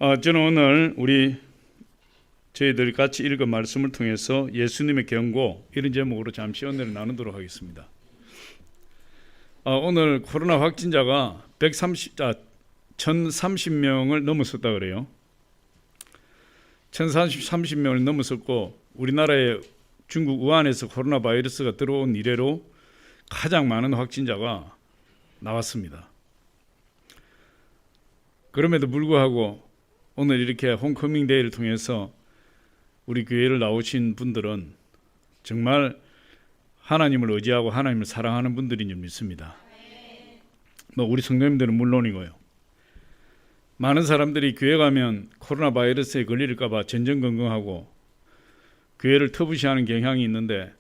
저는 오늘 저희들이 같이 읽은 말씀을 통해서 예수님의 경고 이런 제목으로 잠시 은혜를 나누도록 하겠습니다. 오늘 코로나 확진자가 1030명을 넘었었다 그래요. 1030명을 넘었었고 우리나라에 중국 우한에서 코로나 바이러스가 들어온 이래로 가장 많은 확진자가 나왔습니다. 그럼에도 불구하고 오늘 이렇게 홈커밍 데이를 통해서 우리 교회를 나오신 분들은 정말 하나님을 의지하고 하나님을 사랑하는 분들인 줄 믿습니다. 우리 성도님들은 물론이고요. 많은 사람들이 교회 가면 코로나 바이러스에 걸릴까 봐 전전긍긍하고 교회를 터부시하는 경향이 있는데,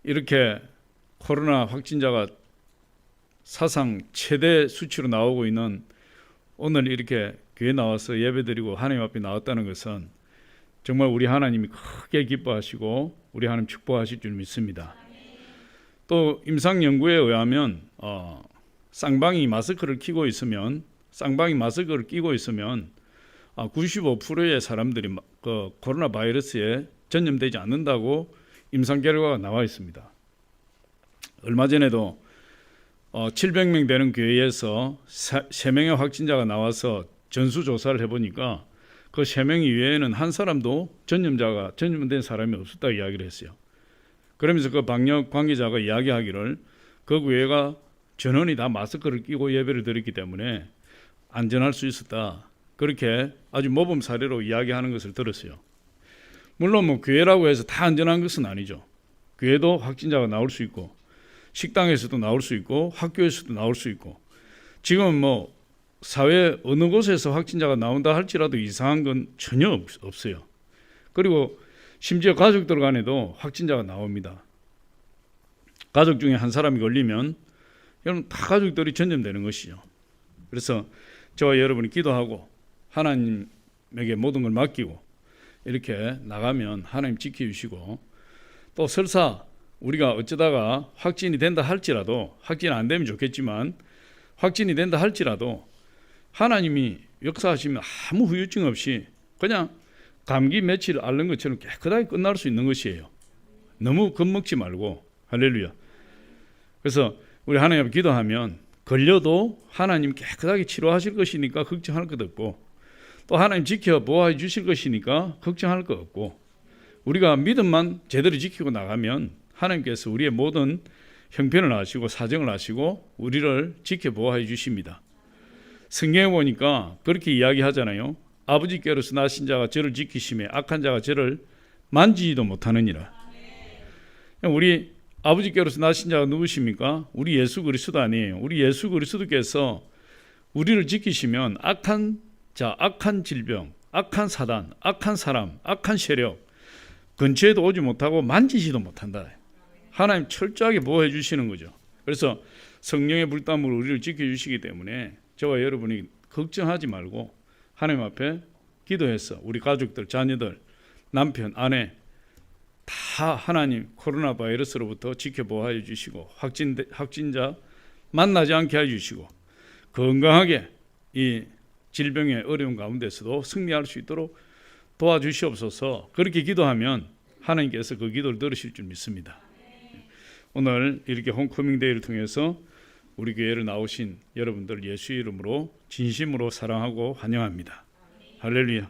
이렇게 코로나 확진자가 사상 최대 수치로 나오고 있는 오늘 이렇게 교회 나와서 예배드리고 하나님 앞에 나왔다는 것은 정말 우리 하나님이 크게 기뻐하시고 우리 하나님 축복하실 줄 믿습니다. 또 임상 연구에 의하면 쌍방이 마스크를 끼고 있으면 95%의 사람들이 코로나 바이러스에 전염되지 않는다고 임상 결과가 나와 있습니다. 얼마 전에도 700명 되는 교회에서 3명의 확진자가 나와서 전수조사를 해보니까 그 3명 이외에는 한 사람도 전염된 사람이 없었다고 이야기를 했어요. 그러면서 그 방역 관계자가 이야기하기를 그 교회가 전원이 다 마스크를 끼고 예배를 드렸기 때문에 안전할 수 있었다, 그렇게 아주 모범 사례로 이야기하는 것을 들었어요. 물론 교회라고 해서 다 안전한 것은 아니죠. 교회도 확진자가 나올 수 있고 식당에서도 나올 수 있고 학교에서도 나올 수 있고, 지금 사회 어느 곳에서 확진자가 나온다 할지라도 이상한 건 전혀 없어요. 그리고 심지어 가족들 간에도 확진자가 나옵니다. 가족 중에 한 사람이 걸리면 여러분 다 가족들이 전염되는 것이죠. 그래서 저와 여러분이 기도하고 하나님에게 모든 걸 맡기고 이렇게 나가면 하나님 지켜주시고, 또 설사 우리가 어쩌다가 확진이 된다 할지라도, 확진 안 되면 좋겠지만 확진이 된다 할지라도 하나님이 역사하시면 아무 후유증 없이 그냥 감기 며칠 앓는 것처럼 깨끗하게 끝날 수 있는 것이에요. 너무 겁먹지 말고. 할렐루야. 그래서 우리 하나님 앞에 기도하면 걸려도 하나님 깨끗하게 치료하실 것이니까 걱정할 것 없고, 또 하나님 지켜 보호해 주실 것이니까 걱정할 것 없고, 우리가 믿음만 제대로 지키고 나가면 하나님께서 우리의 모든 형편을 아시고 사정을 아시고 우리를 지켜 보호해 주십니다. 성경에 보니까 그렇게 이야기하잖아요. 아버지께로서 나신 자가 저를 지키심에 악한 자가 저를 만지지도 못하느니라. 우리 아버지께로서 나신 자가 누구십니까? 우리 예수 그리스도 아니에요. 우리 예수 그리스도께서 우리를 지키시면 악한 자, 악한 질병, 악한 사단, 악한 사람, 악한 세력 근처에도 오지 못하고 만지지도 못한다. 하나님 철저하게 보호해 주시는 거죠. 그래서 성령의 불담으로 우리를 지켜주시기 때문에 저와 여러분이 걱정하지 말고 하나님 앞에 기도해서 우리 가족들, 자녀들, 남편, 아내 다 하나님 코로나 바이러스로부터 지켜보호해 주시고 확진자 만나지 않게 해주시고 건강하게 이 질병의 어려운 가운데서도 승리할 수 있도록 도와주시옵소서. 그렇게 기도하면 하나님께서 그 기도를 들으실 줄 믿습니다. 오늘 이렇게 홈커밍 데이를 통해서 우리 교회를 나오신 여러분들 예수 이름으로 진심으로 사랑하고 환영합니다. 할렐루야.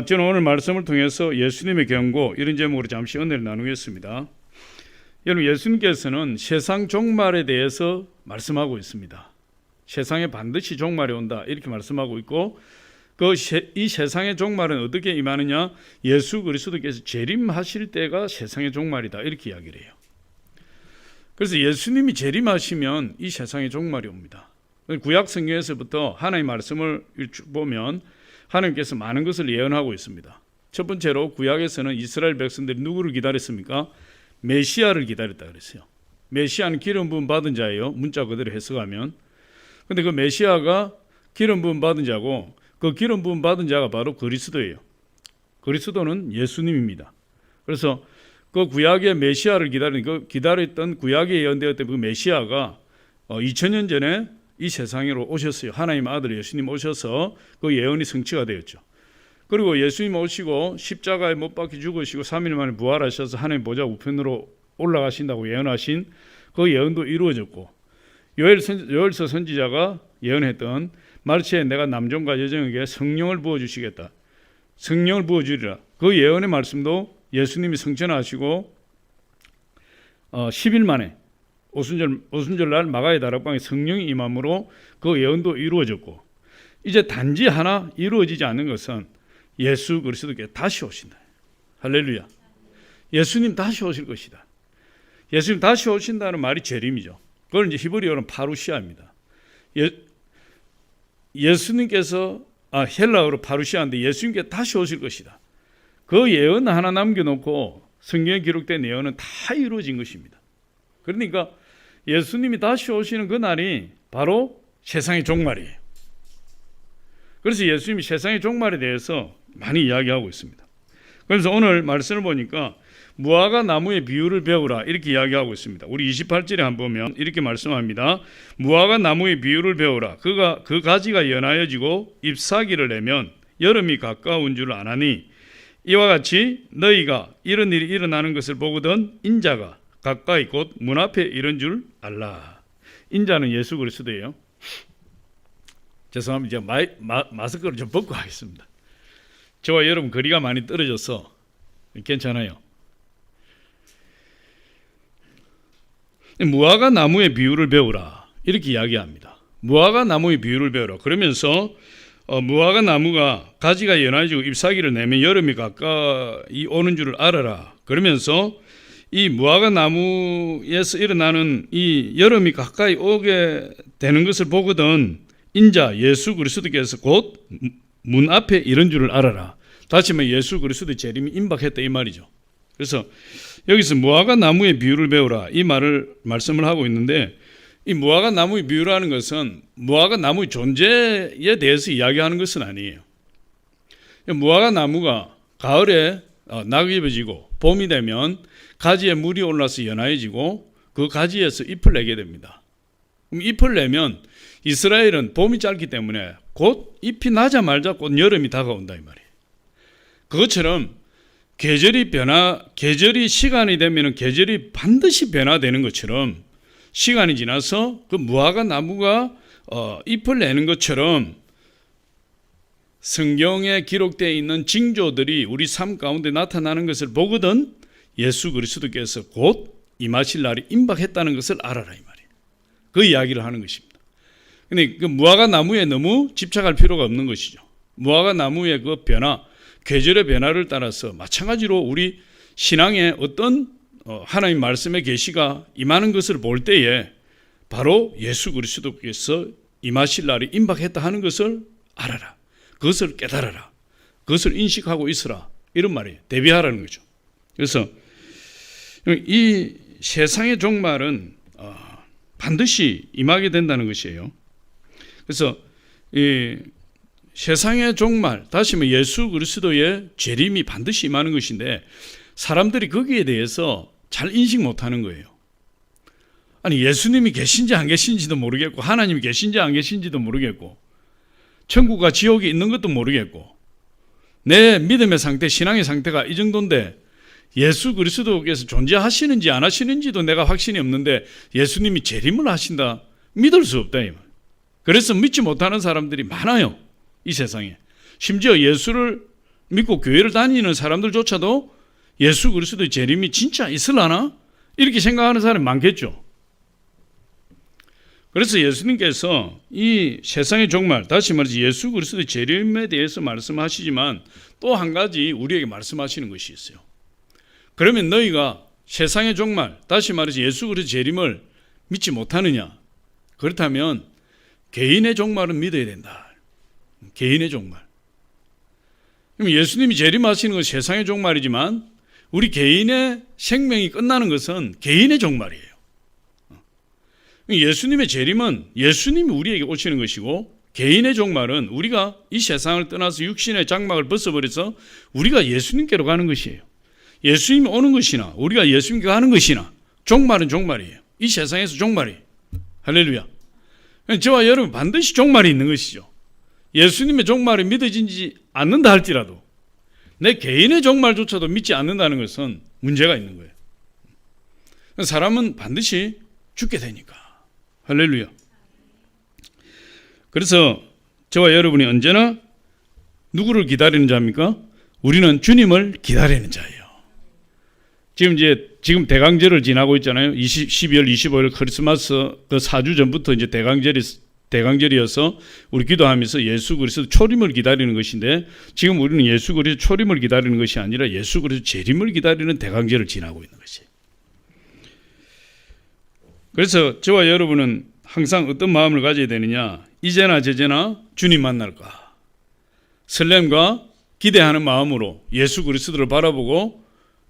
저는 오늘 말씀을 통해서 예수님의 경고 이런 제목으로 잠시 은혜를 나누겠습니다. 여러분, 예수님께서는 세상 종말에 대해서 말씀하고 있습니다. 세상에 반드시 종말이 온다 이렇게 말씀하고 있고, 이 세상의 종말은 어떻게 임하느냐, 예수 그리스도께서 재림하실 때가 세상의 종말이다 이렇게 이야기를 해요. 그래서 예수님이 재림하시면 이 세상의 종말이 옵니다. 구약 성경에서부터 하나님의 말씀을 보면 하나님께서 많은 것을 예언하고 있습니다. 첫 번째로 구약에서는 이스라엘 백성들이 누구를 기다렸습니까? 메시아를 기다렸다 그랬어요. 메시아는 기름 부음 받은 자예요. 문자 그대로 해석하면. 근데 그 메시아가 기름 부음 받은 자고, 그 기름 부음 받은 자가 바로 그리스도예요. 그리스도는 예수님입니다. 그래서 그 구약의 메시아를 기다렸던 구약에 예언되었던 그 메시아가 2000년 전에 이 세상으로 오셨어요. 하나님의 아들 예수님 오셔서 그 예언이 성취가 되었죠. 그리고 예수님 오시고 십자가에 못 박혀 죽으시고 3일 만에 부활하셔서 하나님 보좌 우편으로 올라가신다고 예언하신 그 예언도 이루어졌고, 요엘서 선지자가 예언했던 마르치에 내가 남종과 여종에게 성령을 부어주시겠다, 성령을 부어주리라, 그 예언의 말씀도 예수님이 성천하시고 10일 만에 오순절날 마가의 다락방에 성령이 임함으로 그 예언도 이루어졌고, 이제 단지 하나 이루어지지 않는 것은 예수 그리스도께 다시 오신다. 할렐루야. 예수님 다시 오실 것이다. 예수님 다시 오신다는 말이 재림이죠. 그걸 이제 히브리어는 파루시아입니다. 예수님께서 헬라어로 파루시아인데 예수님께 다시 오실 것이다. 그 예언 하나 남겨놓고 성경에 기록된 예언은 다 이루어진 것입니다. 그러니까 예수님이 다시 오시는 그 날이 바로 세상의 종말이에요. 그래서 예수님이 세상의 종말에 대해서 많이 이야기하고 있습니다. 그래서 오늘 말씀을 보니까 무화과 나무의 비유를 배우라 이렇게 이야기하고 있습니다. 우리 28절에 한번 보면 이렇게 말씀합니다. 무화과 나무의 비유를 배우라. 그 가지가 연하여지고 잎사귀를 내면 여름이 가까운 줄 아나니 이와 같이 너희가 이런 일이 일어나는 것을 보거든 인자가 가까이 곧 문 앞에 이른 줄 알라. 인자는 예수 그리스도예요. 죄송합니다. 제가 마스크를 좀 벗고 하겠습니다. 저와 여러분 거리가 많이 떨어져서 괜찮아요. 무화과 나무의 비유를 배우라 이렇게 이야기합니다. 무화과 나무의 비유를 배우라. 그러면서 무화과 나무가 가지가 연해지고 잎사귀를 내면 여름이 가까이 오는 줄을 알아라. 그러면서 이 무화과 나무에서 일어나는 이 여름이 가까이 오게 되는 것을 보거든 인자 예수 그리스도께서 곧 문 앞에 이른 줄을 알아라. 다시 말해 예수 그리스도의 재림이 임박했다 이 말이죠. 그래서 여기서 무화과 나무의 비유를 배우라 이 말씀을 하고 있는데, 이 무화과 나무의 비유라는 것은 무화과 나무의 존재에 대해서 이야기하는 것은 아니에요. 무화과 나무가 가을에 낙엽해지고 봄이 되면 가지에 물이 올라서 연하여지고 그 가지에서 잎을 내게 됩니다. 그럼 잎을 내면 이스라엘은 봄이 짧기 때문에 곧 잎이 나자마자 곧 여름이 다가온다 이 말이에요. 그것처럼 계절이 시간이 되면 계절이 반드시 변화되는 것처럼 시간이 지나서 그 무화과 나무가 잎을 내는 것처럼 성경에 기록되어 있는 징조들이 우리 삶 가운데 나타나는 것을 보거든 예수 그리스도께서 곧 임하실 날이 임박했다는 것을 알아라 이 말이에요. 그 이야기를 하는 것입니다. 근데 그 무화과 나무에 너무 집착할 필요가 없는 것이죠. 무화과 나무의 그 변화, 계절의 변화를 따라서 마찬가지로 우리 신앙의 어떤 하나님 말씀의 계시가 임하는 것을 볼 때에 바로 예수 그리스도께서 임하실 날이 임박했다 하는 것을 알아라. 그것을 깨달아라. 그것을 인식하고 있으라. 이런 말이에요. 대비하라는 거죠. 그래서 이 세상의 종말은 반드시 임하게 된다는 것이에요. 그래서 이 세상의 종말, 다시 말해 예수 그리스도의 재림이 반드시 임하는 것인데 사람들이 거기에 대해서 잘 인식 못하는 거예요. 아니 예수님이 계신지 안 계신지도 모르겠고 하나님이 계신지 안 계신지도 모르겠고 천국과 지옥이 있는 것도 모르겠고 내 믿음의 상태, 신앙의 상태가 이 정도인데 예수 그리스도께서 존재하시는지 안 하시는지도 내가 확신이 없는데 예수님이 재림을 하신다? 믿을 수 없다. 그래서 믿지 못하는 사람들이 많아요. 이 세상에. 심지어 예수를 믿고 교회를 다니는 사람들조차도 예수 그리스도의 재림이 진짜 있으려나? 이렇게 생각하는 사람이 많겠죠. 그래서 예수님께서 이 세상의 종말, 다시 말해서 예수 그리스도의 재림에 대해서 말씀하시지만 또 한 가지 우리에게 말씀하시는 것이 있어요. 그러면 너희가 세상의 종말, 다시 말해서 예수 그리스도의 재림을 믿지 못하느냐? 그렇다면 개인의 종말은 믿어야 된다. 개인의 종말. 그럼 예수님이 재림하시는 건 세상의 종말이지만 우리 개인의 생명이 끝나는 것은 개인의 종말이에요. 예수님의 재림은 예수님이 우리에게 오시는 것이고 개인의 종말은 우리가 이 세상을 떠나서 육신의 장막을 벗어버려서 우리가 예수님께로 가는 것이에요. 예수님이 오는 것이나 우리가 예수님께 가는 것이나 종말은 종말이에요. 이 세상에서 종말이에요. 할렐루야. 저와 여러분 반드시 종말이 있는 것이죠. 예수님의 종말이 믿어지지 않는다 할지라도 내 개인의 종말조차도 믿지 않는다는 것은 문제가 있는 거예요. 사람은 반드시 죽게 되니까. 할렐루야. 그래서 저와 여러분이 언제나 누구를 기다리는 자입니까? 우리는 주님을 기다리는 자예요. 지금 대강절을 지나고 있잖아요. 12월 25일 크리스마스 그 4주 전부터 이제 대강절이어서 우리 기도하면서 예수 그리스도 초림을 기다리는 것인데, 지금 우리는 예수 그리스도 초림을 기다리는 것이 아니라 예수 그리스도 재림을 기다리는 대강절을 지나고 있는 것이에요. 그래서 저와 여러분은 항상 어떤 마음을 가져야 되느냐? 이제나 저제나 주님 만날까? 설렘과 기대하는 마음으로 예수 그리스도를 바라보고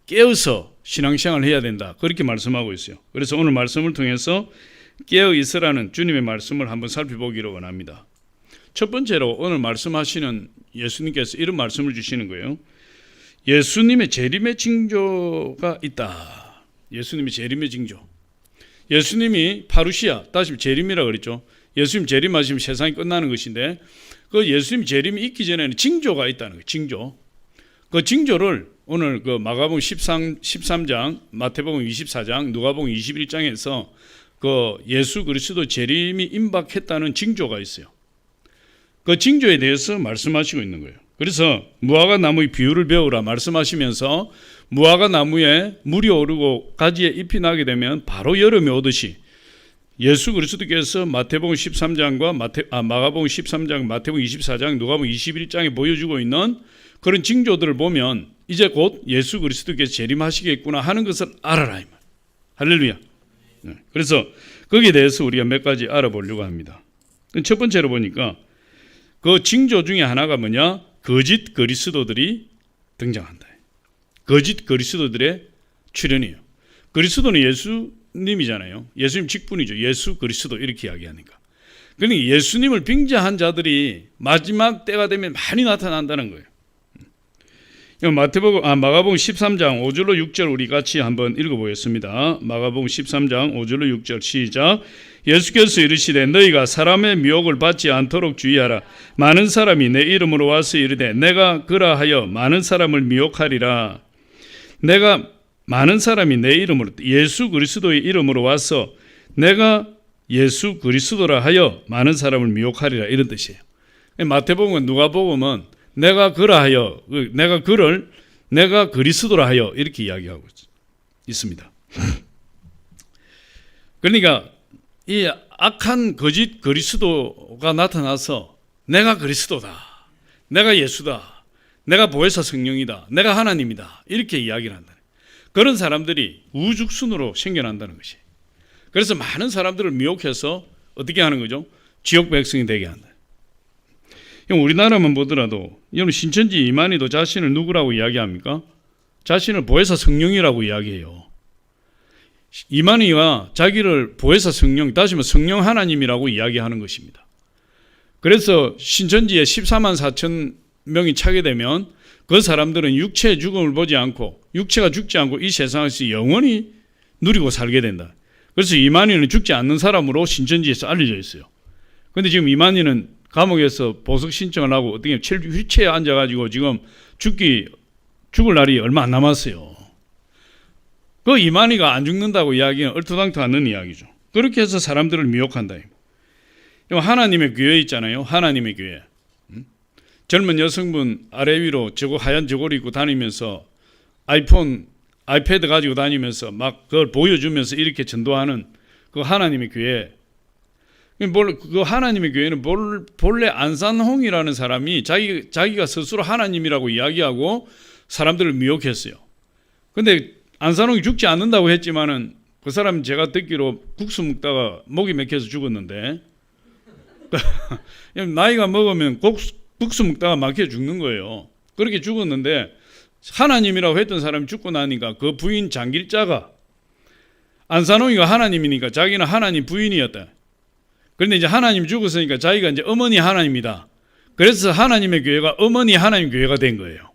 깨어서 신앙생활을 해야 된다. 그렇게 말씀하고 있어요. 그래서 오늘 말씀을 통해서 깨어 있으라는 주님의 말씀을 한번 살펴보기를 원합니다. 첫 번째로 오늘 말씀하시는 예수님께서 이런 말씀을 주시는 거예요. 예수님의 재림의 징조가 있다. 예수님의 재림의 징조. 예수님이 파루시아, 다시 재림이라고 그랬죠. 예수님 재림하시면 세상이 끝나는 것인데, 그 예수님 재림이 있기 전에는 징조가 있다는 거예요. 징조. 그 징조를 오늘 그 마가복음 13장, 마태복음 24장, 누가복음 21장에서 그 예수 그리스도 재림이 임박했다는 징조가 있어요. 그 징조에 대해서 말씀하시고 있는 거예요. 그래서 무화과 나무의 비유를 배우라 말씀하시면서 무화과 나무에 물이 오르고 가지에 잎이 나게 되면 바로 여름이 오듯이 예수 그리스도께서 마태복음 13장과 마가복음 13장, 마태복음 24장, 누가복음 21장에 보여주고 있는 그런 징조들을 보면 이제 곧 예수 그리스도께서 재림하시겠구나 하는 것을 알아라. 할렐루야. 그래서 거기에 대해서 우리가 몇 가지 알아보려고 합니다. 첫 번째로 보니까 그 징조 중에 하나가 뭐냐? 거짓 그리스도들이 등장한다. 거짓 그리스도들의 출현이에요. 그리스도는 예수님이잖아요. 예수님 직분이죠. 예수 그리스도 이렇게 이야기하니까. 그러니까 예수님을 빙자한 자들이 마지막 때가 되면 많이 나타난다는 거예요. 마가복음 13장 5절로 6절 우리 같이 한번 읽어보겠습니다. 마가복음 13장 5절로 6절 시작. 예수께서 이르시되 너희가 사람의 미혹을 받지 않도록 주의하라. 많은 사람이 내 이름으로 와서 이르되 내가 그라하여 많은 사람을 미혹하리라. 내가 많은 사람이 내 이름으로 예수 그리스도의 이름으로 와서 내가 예수 그리스도라 하여 많은 사람을 미혹하리라 이런 뜻이에요. 마태복음과 누가복음은 내가 그라하여 내가 그리스도라 하여 이렇게 이야기하고 있습니다. 그러니까 이 악한 거짓 그리스도가 나타나서 내가 그리스도다, 내가 예수다, 내가 보혜사 성령이다, 내가 하나님이다 이렇게 이야기를 한다. 그런 사람들이 우죽순으로 생겨난다는 것이. 그래서 많은 사람들을 미혹해서 어떻게 하는 거죠? 지옥 백성이 되게 한다. 우리나라만 보더라도 여러분 신천지 이만희도 자신을 누구라고 이야기합니까? 자신을 보혜사 성령이라고 이야기해요. 이만희가 자기를 보혜사 성령, 다시 말해 성령 하나님이라고 이야기하는 것입니다. 그래서 신천지에 14만 4천 명이 차게 되면 그 사람들은 육체의 죽음을 보지 않고 육체가 죽지 않고 이 세상에서 영원히 누리고 살게 된다. 그래서 이만희는 죽지 않는 사람으로 신천지에서 알려져 있어요. 그런데 지금 이만희는 감옥에서 보석 신청을 하고 어떻게 휠체어에 앉아가지고 지금 죽을 날이 얼마 안 남았어요. 그 이만희가 안 죽는다고 이야기는 얼토당토 않는 이야기죠. 그렇게 해서 사람들을 미혹한다. 하나님의 교회 있잖아요. 하나님의 교회. 젊은 여성분 아래 위로 하얀 저고리 입고 다니면서 아이패드 가지고 다니면서 막 그걸 보여주면서 이렇게 전도하는 그 하나님의 교회. 그 하나님의 교회는 본래 안산홍이라는 사람이 자기가 스스로 하나님이라고 이야기하고 사람들을 미혹했어요. 근데 안산홍이 죽지 않는다고 했지만은 그 사람 제가 듣기로 국수 먹다가 목이 맥혀서 죽었는데 나이가 먹으면 국수 먹다가 막혀 죽는 거예요. 그렇게 죽었는데 하나님이라고 했던 사람이 죽고 나니까 그 부인 장길자가 안산홍이가 하나님이니까 자기는 하나님 부인이었다. 그런데 이제 하나님 죽었으니까 자기가 이제 어머니 하나님이다. 그래서 하나님의 교회가 어머니 하나님 교회가 된 거예요.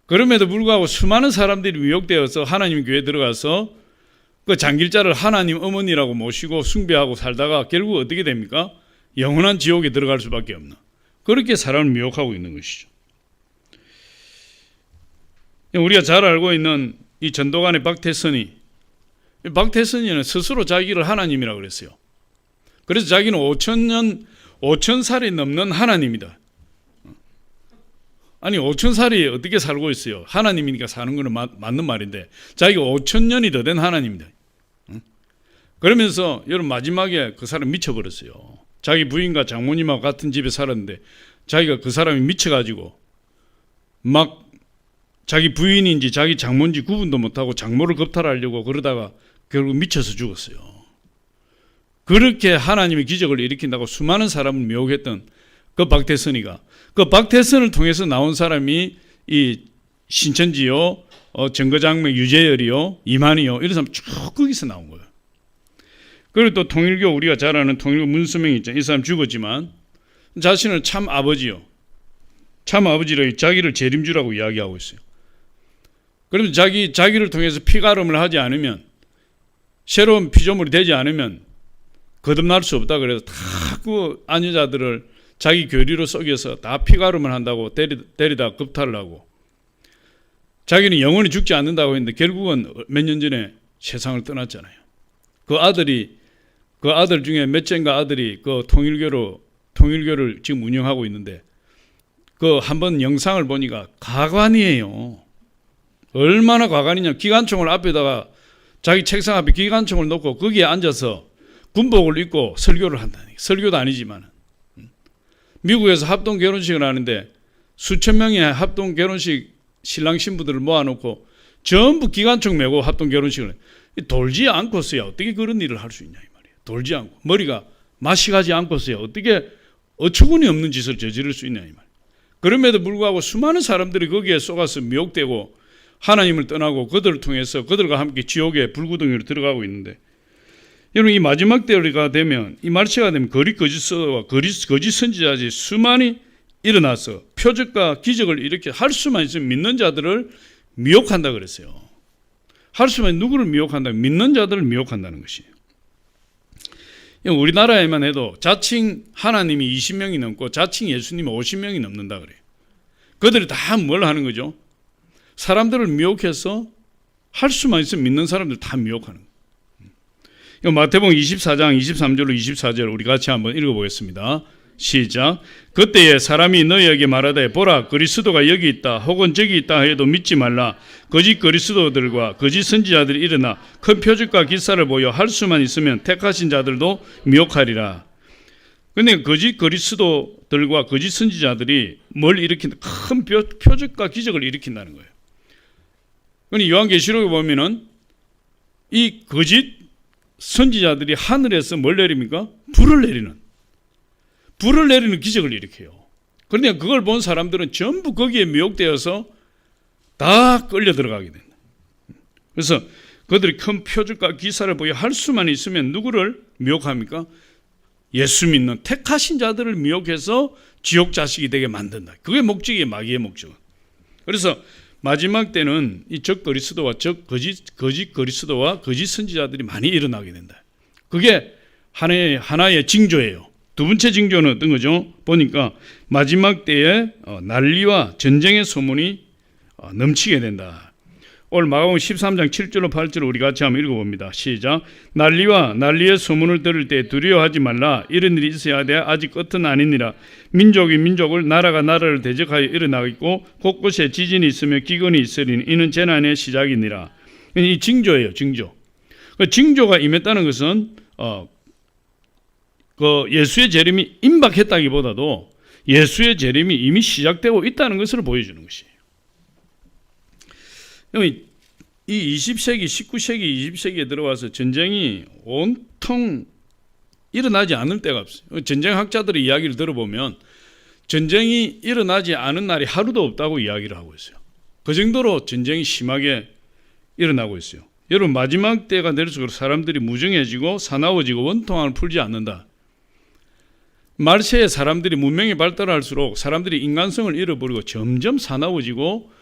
그럼에도 불구하고 수많은 사람들이 미혹되어서 하나님 교회에 들어가서 그 장길자를 하나님 어머니라고 모시고 숭배하고 살다가 결국 어떻게 됩니까? 영원한 지옥에 들어갈 수밖에 없는, 그렇게 사람을 미혹하고 있는 것이죠. 우리가 잘 알고 있는 이 전도관의 박태선이는 스스로 자기를 하나님이라고 그랬어요. 그래서 자기는 5,000살이 넘는 하나님이다. 아니 5,000살이 어떻게 살고 있어요? 하나님이니까 사는 거는 맞는 말인데 자기가 5,000년이 더 된 하나님이다. 그러면서 여러분 마지막에 그 사람 미쳐버렸어요. 자기 부인과 장모님하고 같은 집에 살았는데 자기가 그 사람이 미쳐가지고 막 자기 부인인지 자기 장모인지 구분도 못하고 장모를 겁탈하려고 그러다가 결국 미쳐서 죽었어요. 그렇게 하나님의 기적을 일으킨다고 수많은 사람을 미혹했던 그 박태선이가, 그 박태선을 통해서 나온 사람이 이 신천지요, 정거장명 유재열이요, 이만희요, 이런 사람 쭉 거기서 나온 거예요. 그리고 또 통일교, 우리가 잘 아는 통일교 문수명이 있잖아요. 이 사람 죽었지만 자신을 참 아버지요, 참 아버지로 자기를 재림주라고 이야기하고 있어요. 그러면 자기를 통해서 피가름을 하지 않으면, 새로운 피조물이 되지 않으면 거듭날 수 없다. 그래서 다 그 아녀자들을 자기 교리로 속여서 다 피가름을 한다고 때리다 겁탈을 하고, 자기는 영원히 죽지 않는다고 했는데 결국은 몇 년 전에 세상을 떠났잖아요. 그 아들 중에 몇째인가 아들이 그 통일교를 지금 운영하고 있는데, 그 한번 영상을 보니까 가관이에요. 얼마나 가관이냐. 기관총을 앞에다가, 자기 책상 앞에 기관총을 놓고 거기에 앉아서 군복을 입고 설교를 한다니. 설교도 아니지만 미국에서 합동 결혼식을 하는데 수천 명의 합동 결혼식 신랑 신부들을 모아놓고 전부 기관총 메고 합동 결혼식을 해. 돌지 않고서야 어떻게 그런 일을 할 수 있냐 이 말이에요. 돌지 않고 머리가 마식하지 않고서야 어떻게 어처구니 없는 짓을 저지를 수 있냐 이 말이에요. 그럼에도 불구하고 수많은 사람들이 거기에 속아서 미혹되고 하나님을 떠나고 그들을 통해서 그들과 함께 지옥의 불구덩이로 들어가고 있는데, 여러분 이 마지막 때가 되면, 이 말치가 되면 거짓서와 거짓 선지자들이 수많이 일어나서 표적과 기적을 이렇게 할 수만 있으면 믿는 자들을 미혹한다 그랬어요. 할 수만 있으면 누구를 미혹한다? 믿는 자들을 미혹한다는 것이에요. 우리나라에만 해도 자칭 하나님이 20명이 넘고 자칭 예수님이 50명이 넘는다 그래요. 그들이 다 뭘 하는 거죠? 사람들을 미혹해서 할 수만 있으면 믿는 사람들 다 미혹하는 거예요. 마태복음 24장 23절로 24절 우리 같이 한번 읽어보겠습니다. 시작. 그때에 사람이 너희에게 말하되 보라 그리스도가 여기 있다 혹은 저기 있다 해도 믿지 말라. 거짓 그리스도들과 거짓 선지자들이 일어나 큰 표적과 기사를 보여 할 수만 있으면 택하신 자들도 미혹하리라. 그런데 거짓 그리스도들과 거짓 선지자들이 뭘 일으킨다? 큰 표적과 기적을 일으킨다는 거예요. 그런데 요한계시록에 보면은 이 거짓 선지자들이 하늘에서 뭘 내립니까? 불을 내리는 기적을 일으켜요. 그런데 그걸 본 사람들은 전부 거기에 미혹되어서 다 끌려 들어가게 된다. 그래서 그들이 큰 표적과 기사를 보여 할 수만 있으면 누구를 미혹합니까? 예수 믿는 택하신 자들을 미혹해서 지옥 자식이 되게 만든다. 그게 목적이에요. 마귀의 목적은. 그래서 마지막 때는 이 적 그리스도와 거짓 그리스도와 거짓 선지자들이 많이 일어나게 된다. 그게 하나의 징조예요. 두 번째 징조는 어떤 거죠? 보니까 마지막 때에 난리와 전쟁의 소문이 넘치게 된다. 오늘 마가복음 13장 7절로 8절을 우리 같이 한번 읽어봅니다. 시작. 난리와 난리의 소문을 들을 때 두려워하지 말라. 이런 일이 있어야 돼. 아직 끝은 아니니라. 민족이 민족을, 나라가 나라를 대적하여 일어나고 곳곳에 지진이 있으며 기근이 있으리니 이는 재난의 시작이니라. 이 징조예요. 징조. 그 징조가 임했다는 것은 그 예수의 재림이 임박했다기보다도 예수의 재림이 이미 시작되고 있다는 것을 보여주는 것이에요. 이 20세기, 19세기, 20세기에 들어와서 전쟁이 온통 일어나지 않을 때가 없어요. 전쟁학자들의 이야기를 들어보면 전쟁이 일어나지 않은 날이 하루도 없다고 이야기를 하고 있어요. 그 정도로 전쟁이 심하게 일어나고 있어요. 여러분 마지막 때가 될수록 사람들이 무정해지고 사나워지고 원통함을 풀지 않는다. 말세에 사람들이 문명이 발달할수록 사람들이 인간성을 잃어버리고 점점 사나워지고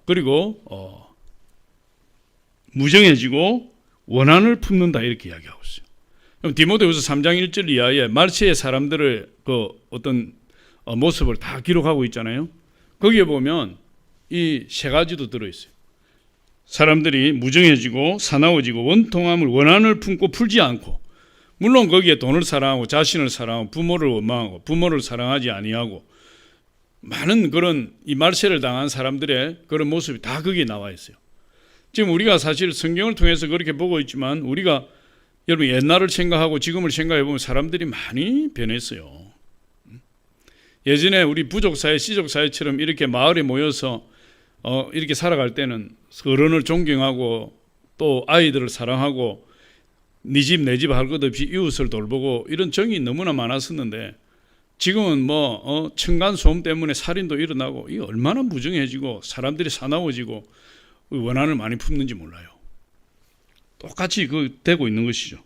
그리고 무정해지고 원한을 품는다 이렇게 이야기하고 있어요. 그럼 디모데후서 3장 1절 이하에 말세의 사람들의 그 어떤 모습을 다 기록하고 있잖아요. 거기에 보면 이 세 가지도 들어있어요. 사람들이 무정해지고 사나워지고 원통함을 원한을 품고 풀지 않고, 물론 거기에 돈을 사랑하고 자신을 사랑하고 부모를 원망하고 부모를 사랑하지 아니하고 많은 그런 이 말세를 당한 사람들의 그런 모습이 다 거기에 나와 있어요. 지금 우리가 사실 성경을 통해서 그렇게 보고 있지만 우리가 여러분 옛날을 생각하고 지금을 생각해 보면 사람들이 많이 변했어요. 예전에 우리 부족사회, 시족사회처럼 이렇게 마을에 모여서 이렇게 살아갈 때는 어른을 존경하고 또 아이들을 사랑하고 네 집 내 집 할 것 없이 이웃을 돌보고 이런 정이 너무나 많았었는데, 지금은 뭐 층간소음 때문에 살인도 일어나고 이게 얼마나 무정해지고 사람들이 사나워지고 원한을 많이 품는지 몰라요. 똑같이 되고 있는 것이죠.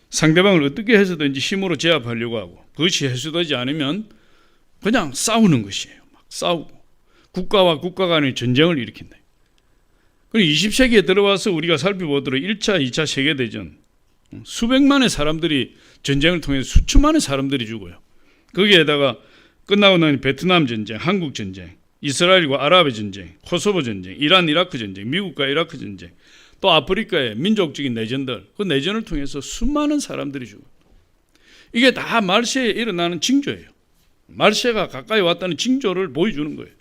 상대방을 어떻게 해서든지 힘으로 제압하려고 하고, 그것이 해소되지 않으면 그냥 싸우는 것이에요. 막 싸우고 국가와 국가 간의 전쟁을 일으킨다. 그리고 20세기에 들어와서 우리가 살펴보도록 1차, 2차 세계대전 수백만의 사람들이 전쟁을 통해서 수천만의 사람들이 죽어요. 거기에다가 끝나고 나니 베트남 전쟁, 한국 전쟁, 이스라엘과 아랍의 전쟁, 코소보 전쟁, 이란 이라크 전쟁, 미국과 이라크 전쟁, 또 아프리카의 민족적인 내전들, 그 내전을 통해서 수많은 사람들이 죽어요. 이게 다 말세에 일어나는 징조예요. 말세가 가까이 왔다는 징조를 보여주는 거예요.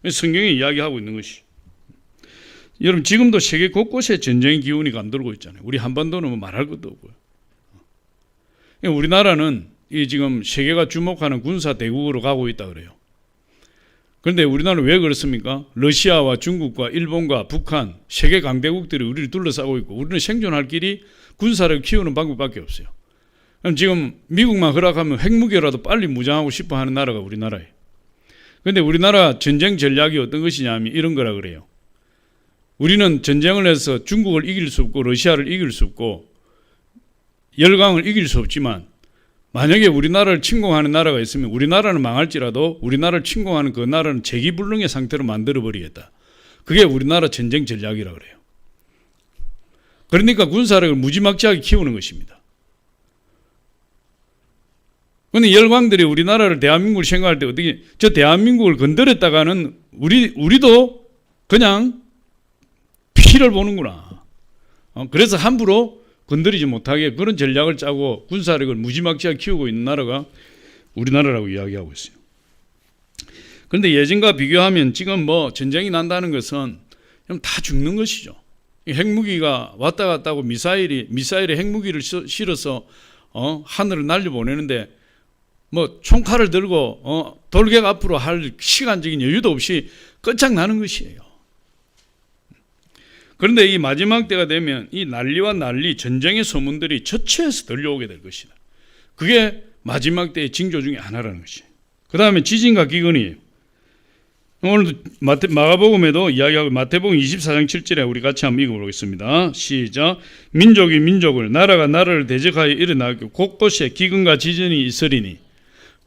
성경이 이야기하고 있는 것이. 여러분 지금도 세계 곳곳에 전쟁의 기운이 감돌고 있잖아요. 우리 한반도는 뭐 말할 것도 없고요. 우리나라는 이 지금 세계가 주목하는 군사 대국으로 가고 있다 그래요. 그런데 우리나라는 왜 그렇습니까? 러시아와 중국과 일본과 북한 세계 강대국들이 우리를 둘러싸고 있고, 우리는 생존할 길이 군사를 키우는 방법밖에 없어요. 그럼 지금 미국만 허락하면 핵무기라도 빨리 무장하고 싶어 하는 나라가 우리나라예요. 그런데 우리나라 전쟁 전략이 어떤 것이냐면 이런 거라 그래요. 우리는 전쟁을 해서 중국을 이길 수 없고 러시아를 이길 수 없고 열강을 이길 수 없지만, 만약에 우리나라를 침공하는 나라가 있으면 우리나라는 망할지라도 우리나라를 침공하는 그 나라는 재기불능의 상태로 만들어버리겠다. 그게 우리나라 전쟁 전략이라 그래요. 그러니까 군사력을 무지막지하게 키우는 것입니다. 그런데 열강들이 우리나라를, 대한민국을 생각할 때 어떻게, 저 대한민국을 건드렸다가는 우리도 그냥 피를 보는구나. 그래서 함부로 건드리지 못하게 그런 전략을 짜고 군사력을 무지막지하게 키우고 있는 나라가 우리나라라고 이야기하고 있어요. 그런데 예전과 비교하면 지금 뭐 전쟁이 난다는 것은 다 죽는 것이죠. 핵무기가 왔다 갔다 하고 미사일에 핵무기를 실어서 하늘을 날려보내는데 뭐 총칼을 들고 돌격 앞으로 할 시간적인 여유도 없이 끝장나는 것이에요. 그런데 이 마지막 때가 되면 이 난리와 난리, 전쟁의 소문들이 저체에서 들려오게 될 것이다. 그게 마지막 때의 징조 중에 하나라는 것이에요. 그 다음에 지진과 기근이에요. 오늘도 마가복음에도 이야기하고, 마태복음 24장 7절에 우리 같이 한번 읽어보겠습니다. 시작. 민족이 민족을, 나라가 나라를 대적하여 일어나고 곳곳에 기근과 지진이 있으리니,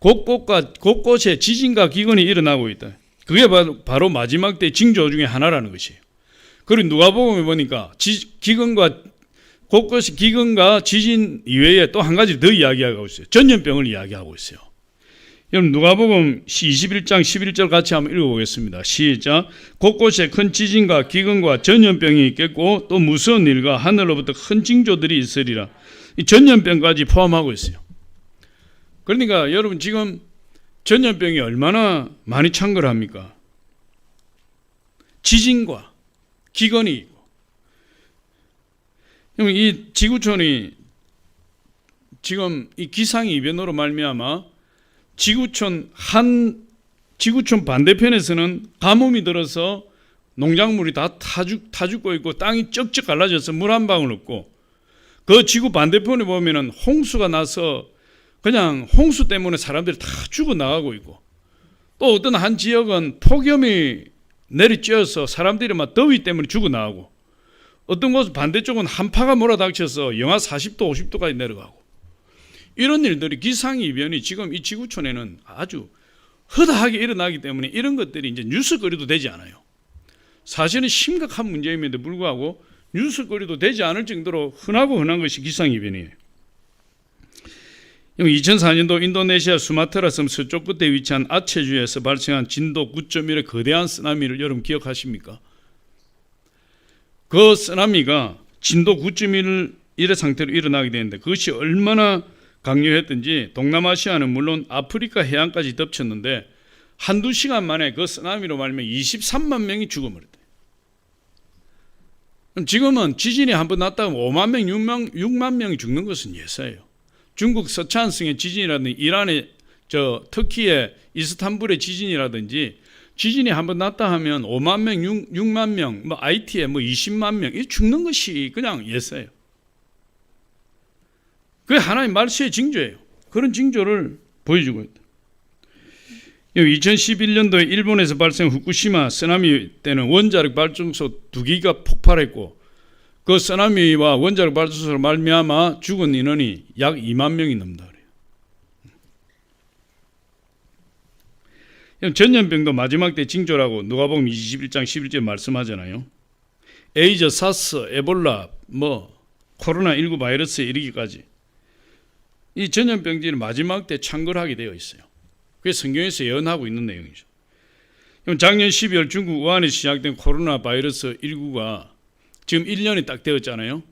곳곳에 지진과 기근이 일어나고 있다. 그게 바로 마지막 때의 징조 중에 하나라는 것이에요. 그리고 누가복음에 보니까 곳곳이 기근과 지진 이외에 또 한 가지 더 이야기하고 있어요. 전염병을 이야기하고 있어요. 여러분 누가복음 21장 11절 같이 한번 읽어보겠습니다. 시작. 곳곳에 큰 지진과 기근과 전염병이 있겠고 또 무서운 일과 하늘로부터 큰 징조들이 있으리라. 이 전염병까지 포함하고 있어요. 그러니까 여러분 지금 전염병이 얼마나 많이 창궐합니까? 지진과 기근이 있고. 이 지구촌이 지금 이 기상이변으로 말미암아 지구촌 반대편에서는 가뭄이 들어서 농작물이 다 타죽고 있고 땅이 쩍쩍 갈라져서 물 한 방울 없고, 그 지구 반대편에 보면은 홍수가 나서 그냥 홍수 때문에 사람들이 다 죽어나가고 있고, 또 어떤 한 지역은 폭염이 내리쬐어서 사람들이 막 더위 때문에 죽어나가고, 어떤 곳은 반대쪽은 한파가 몰아닥쳐서 영하 40도 50도까지 내려가고, 이런 일들이 기상이변이 지금 이 지구촌에는 아주 허다하게 일어나기 때문에 이런 것들이 이제 뉴스거리도 되지 않아요. 사실은 심각한 문제임에도 불구하고 뉴스거리도 되지 않을 정도로 흔한 것이 기상이변이에요. 2004년도 인도네시아 수마트라 섬 서쪽 끝에 위치한 아체주에서 발생한 진도 9.1의 거대한 쓰나미를 여러분 기억하십니까? 그 쓰나미가 진도 9.1의 상태로 일어나게 되는데 그것이 얼마나 강력했던지 동남아시아는 물론 아프리카 해안까지 덮쳤는데 한두 시간 만에 그 쓰나미로 말미암아 23만 명이 죽어버렸대요. 지금은 지진이 한번 났다면 5만 명, 6만 명이 죽는 것은 예사예요. 중국 서찬성의 지진이라든지 이란의 터키의 이스탄불의 지진이라든지 지진이 한번 났다 하면 5만 명, 6만 명, IT에 20만 명 이 죽는 것이 그냥 예사예요. 그게 하나의 말세의 징조예요. 그런 징조를 보여주고 있다. 2011년도에 일본에서 발생한 후쿠시마 쓰나미 때는 원자력 발전소 2기가 폭발했고 그 쓰나미와 원자력 발전소로 말미암아 죽은 인원이 약 2만 명이 넘는다 그래요. 전염병도 마지막 때 징조라고 누가복음 21장 11절 말씀하잖아요. 에이즈, 사스, 에볼라, 코로나19 바이러스에 이르기까지 이 전염병들이 마지막 때 창궐하게 되어 있어요. 그게 성경에서 예언하고 있는 내용이죠. 작년 12월 중국 우한에서 시작된 코로나 바이러스 19가 지금 1년이 딱 되었잖아요.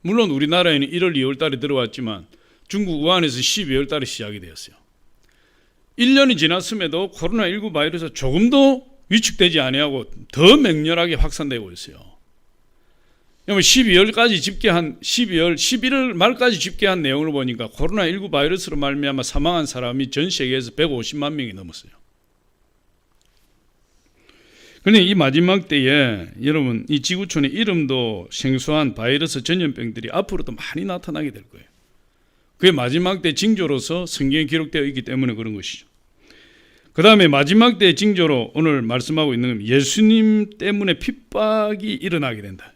물론 우리나라에는 1월, 2월 달에 들어왔지만 중국 우한에서 12월 달에 시작이 되었어요. 1년이 지났음에도 코로나19 바이러스가 조금도 위축되지 아니하고 더 맹렬하게 확산되고 있어요. 12월까지 집계한 11월 말까지 집계한 내용을 보니까 코로나19 바이러스로 말미암아 사망한 사람이 전 세계에서 150만 명이 넘었어요. 그런데 이 마지막 때에 여러분 이 지구촌의 이름도 생소한 바이러스 전염병들이 앞으로도 많이 나타나게 될 거예요. 그게 마지막 때 징조로서 성경에 기록되어 있기 때문에 그런 것이죠. 그 다음에 마지막 때 징조로 오늘 말씀하고 있는 건 예수님 때문에 핍박이 일어나게 된다.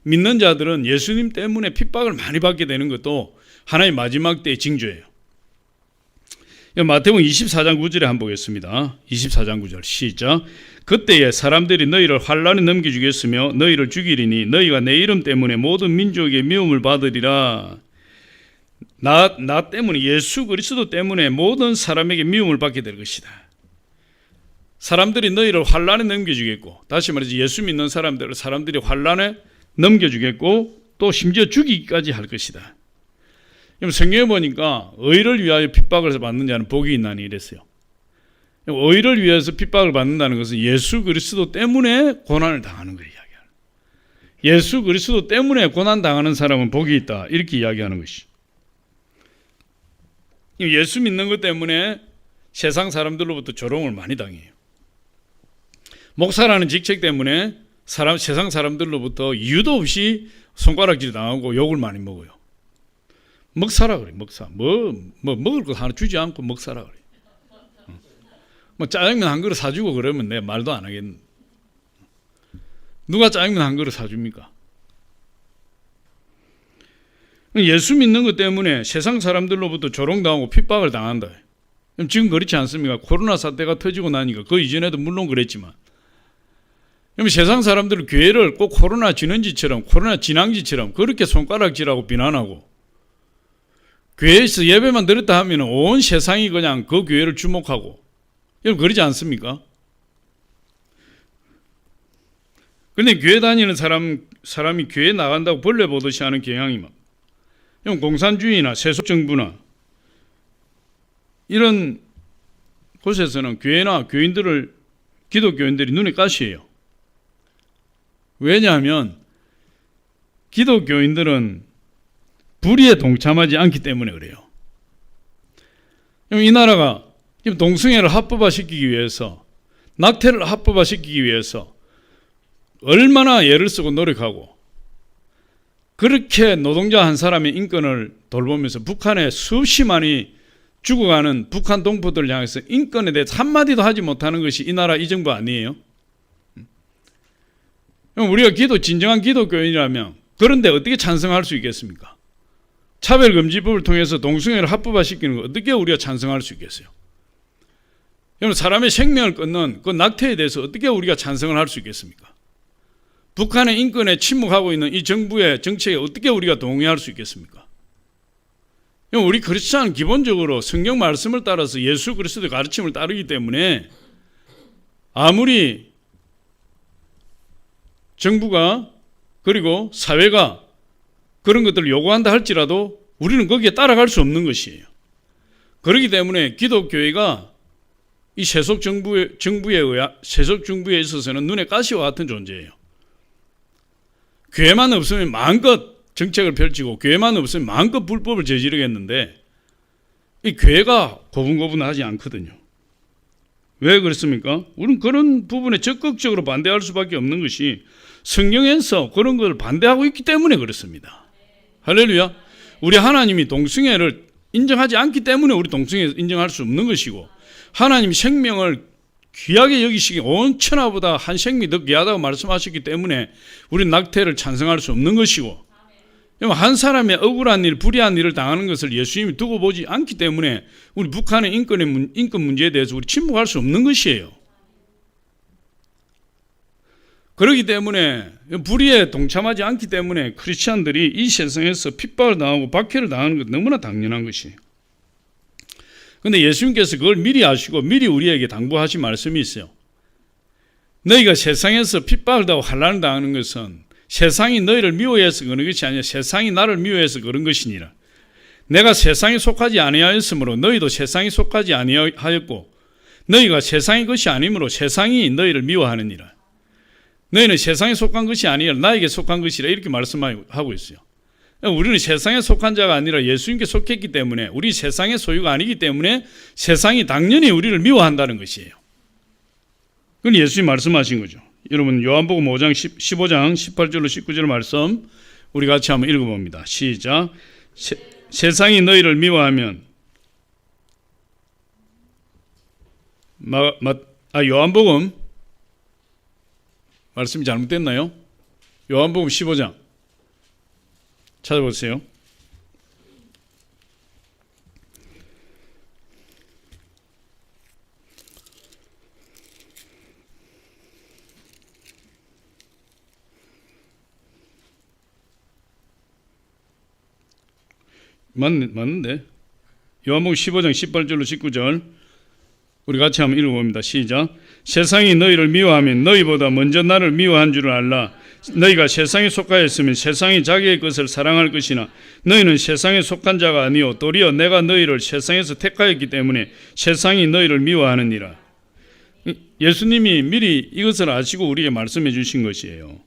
믿는 자들은 예수님 때문에 핍박을 많이 받게 되는 것도 하나의 마지막 때의 징조예요. 마태복음 24장 9절에 한번 보겠습니다. 24장 9절 시작. 그때에 사람들이 너희를 환난에 넘겨주겠으며 너희를 죽이리니 너희가 내 이름 때문에 모든 민족에게 미움을 받으리라. 나 때문에 예수 그리스도 때문에 모든 사람에게 미움을 받게 될 것이다. 사람들이 너희를 환난에 넘겨주겠고 다시 말해서 예수 믿는 사람들이 환난에 넘겨주겠고 또 심지어 죽이기까지 할 것이다. 성경에 보니까 의를 위하여 핍박을 받는 자는 복이 있나니 이랬어요. 의를 위해서 핍박을 받는다는 것은 예수 그리스도 때문에 고난을 당하는 걸 이야기하는 거예요. 예수 그리스도 때문에 고난 당하는 사람은 복이 있다 이렇게 이야기하는 것이. 예수 믿는 것 때문에 세상 사람들로부터 조롱을 많이 당해요. 목사라는 직책 때문에 세상 사람들로부터 이유도 없이 손가락질 당하고 욕을 많이 먹어요. 먹사라 그래. 먹사. 먹을 거 하나 주지 않고 먹사라 그래. 짜장면 한 그릇 사주고 그러면 내가 말도 안 하겠는데. 누가 짜장면 한 그릇 사줍니까? 예수 믿는 것 때문에 세상 사람들로부터 조롱당하고 핍박을 당한다. 지금 그렇지 않습니까? 코로나 사태가 터지고 나니까 그 이전에도 물론 그랬지만 세상 사람들은 교회를 꼭 코로나 지난지처럼 코로나 진앙지처럼 그렇게 손가락질하고 비난하고 교회에서 예배만 드렸다 하면 온 세상이 그냥 그 교회를 주목하고 여러분 그러지 않습니까? 그런데 교회 다니는 사람이 교회 나간다고 벌레 보듯이 하는 경향이 막 공산주의나 세속정부나 이런 곳에서는 교회나 기독교인들이 눈에 가시예요. 왜냐하면 기독교인들은 불의에 동참하지 않기 때문에 그래요. 이 나라가 동성애를 합법화시키기 위해서 낙태를 합법화시키기 위해서 얼마나 애를 쓰고 노력하고 그렇게 노동자 한 사람의 인권을 돌보면서 북한에 수없이 많이 죽어가는 북한 동포들을 향해서 인권에 대해서 한마디도 하지 못하는 것이 이 나라 이 정부 아니에요? 우리가 진정한 기독교인이라면 그런데 어떻게 찬성할 수 있겠습니까? 차별금지법을 통해서 동성애를 합법화시키는 거 어떻게 우리가 찬성할 수 있겠어요? 여러분 사람의 생명을 끊는 그 낙태에 대해서 어떻게 우리가 찬성을 할 수 있겠습니까? 북한의 인권에 침묵하고 있는 이 정부의 정책에 어떻게 우리가 동의할 수 있겠습니까? 우리 크리스찬은 기본적으로 성경 말씀을 따라서 예수 그리스도의 가르침을 따르기 때문에 아무리 정부가 그리고 사회가 그런 것들을 요구한다 할지라도 우리는 거기에 따라갈 수 없는 것이에요. 그렇기 때문에 기독교회가 이 세속 정부에 있어서는 눈에 가시와 같은 존재예요. 교회만 없으면 마음껏 정책을 펼치고 교회만 없으면 마음껏 불법을 저지르겠는데 이 교회가 고분고분하지 않거든요. 왜 그렇습니까? 우리는 그런 부분에 적극적으로 반대할 수밖에 없는 것이 성경에서 그런 걸 반대하고 있기 때문에 그렇습니다. 할렐루야. 우리 하나님이 동성애를 인정하지 않기 때문에 우리 동성애 인정할 수 없는 것이고 하나님이 생명을 귀하게 여기시기 온 천하보다 한 생명이 더 귀하다고 말씀하셨기 때문에 우리는 낙태를 찬성할 수 없는 것이고 한 사람의 억울한 일, 불의한 일을 당하는 것을 예수님이 두고 보지 않기 때문에 우리 북한의 인권 문제에 대해서 우리 침묵할 수 없는 것이에요. 그렇기 때문에 불의에 동참하지 않기 때문에 크리스찬들이 이 세상에서 핍박을 당하고 박해를 당하는 것 너무나 당연한 것이에요. 그런데 예수님께서 그걸 미리 아시고 미리 우리에게 당부하신 말씀이 있어요. 너희가 세상에서 핍박을 당하고 환난을 당하는 것은 세상이 너희를 미워해서 그런 것이 아니라 세상이 나를 미워해서 그런 것이니라. 내가 세상에 속하지 아니하였으므로 너희도 세상에 속하지 아니하였고 너희가 세상의 것이 아니므로 세상이 너희를 미워하느니라. 너희는 세상에 속한 것이 아니라 나에게 속한 것이라 이렇게 말씀하고 있어요. 우리는 세상에 속한 자가 아니라 예수님께 속했기 때문에 우리 세상의 소유가 아니기 때문에 세상이 당연히 우리를 미워한다는 것이에요. 그건 예수님이 말씀하신 거죠. 여러분 요한복음 5장 15장 18절로 19절 말씀 우리 같이 한번 읽어봅니다. 시작. 세상이 너희를 미워하면 요한복음 말씀이 잘못됐나요? 요한복음 15장 찾아보세요. 맞는데? 요한복음 15장 18절로 19절 우리 같이 한번 읽어봅니다. 시작. 세상이 너희를 미워하면 너희보다 먼저 나를 미워한 줄을 알라. 너희가 세상에 속하였으면 세상이 자기의 것을 사랑할 것이나 너희는 세상에 속한 자가 아니요 도리어 내가 너희를 세상에서 택하였기 때문에 세상이 너희를 미워하느니라. 예수님이 미리 이것을 아시고 우리에게 말씀해 주신 것이에요.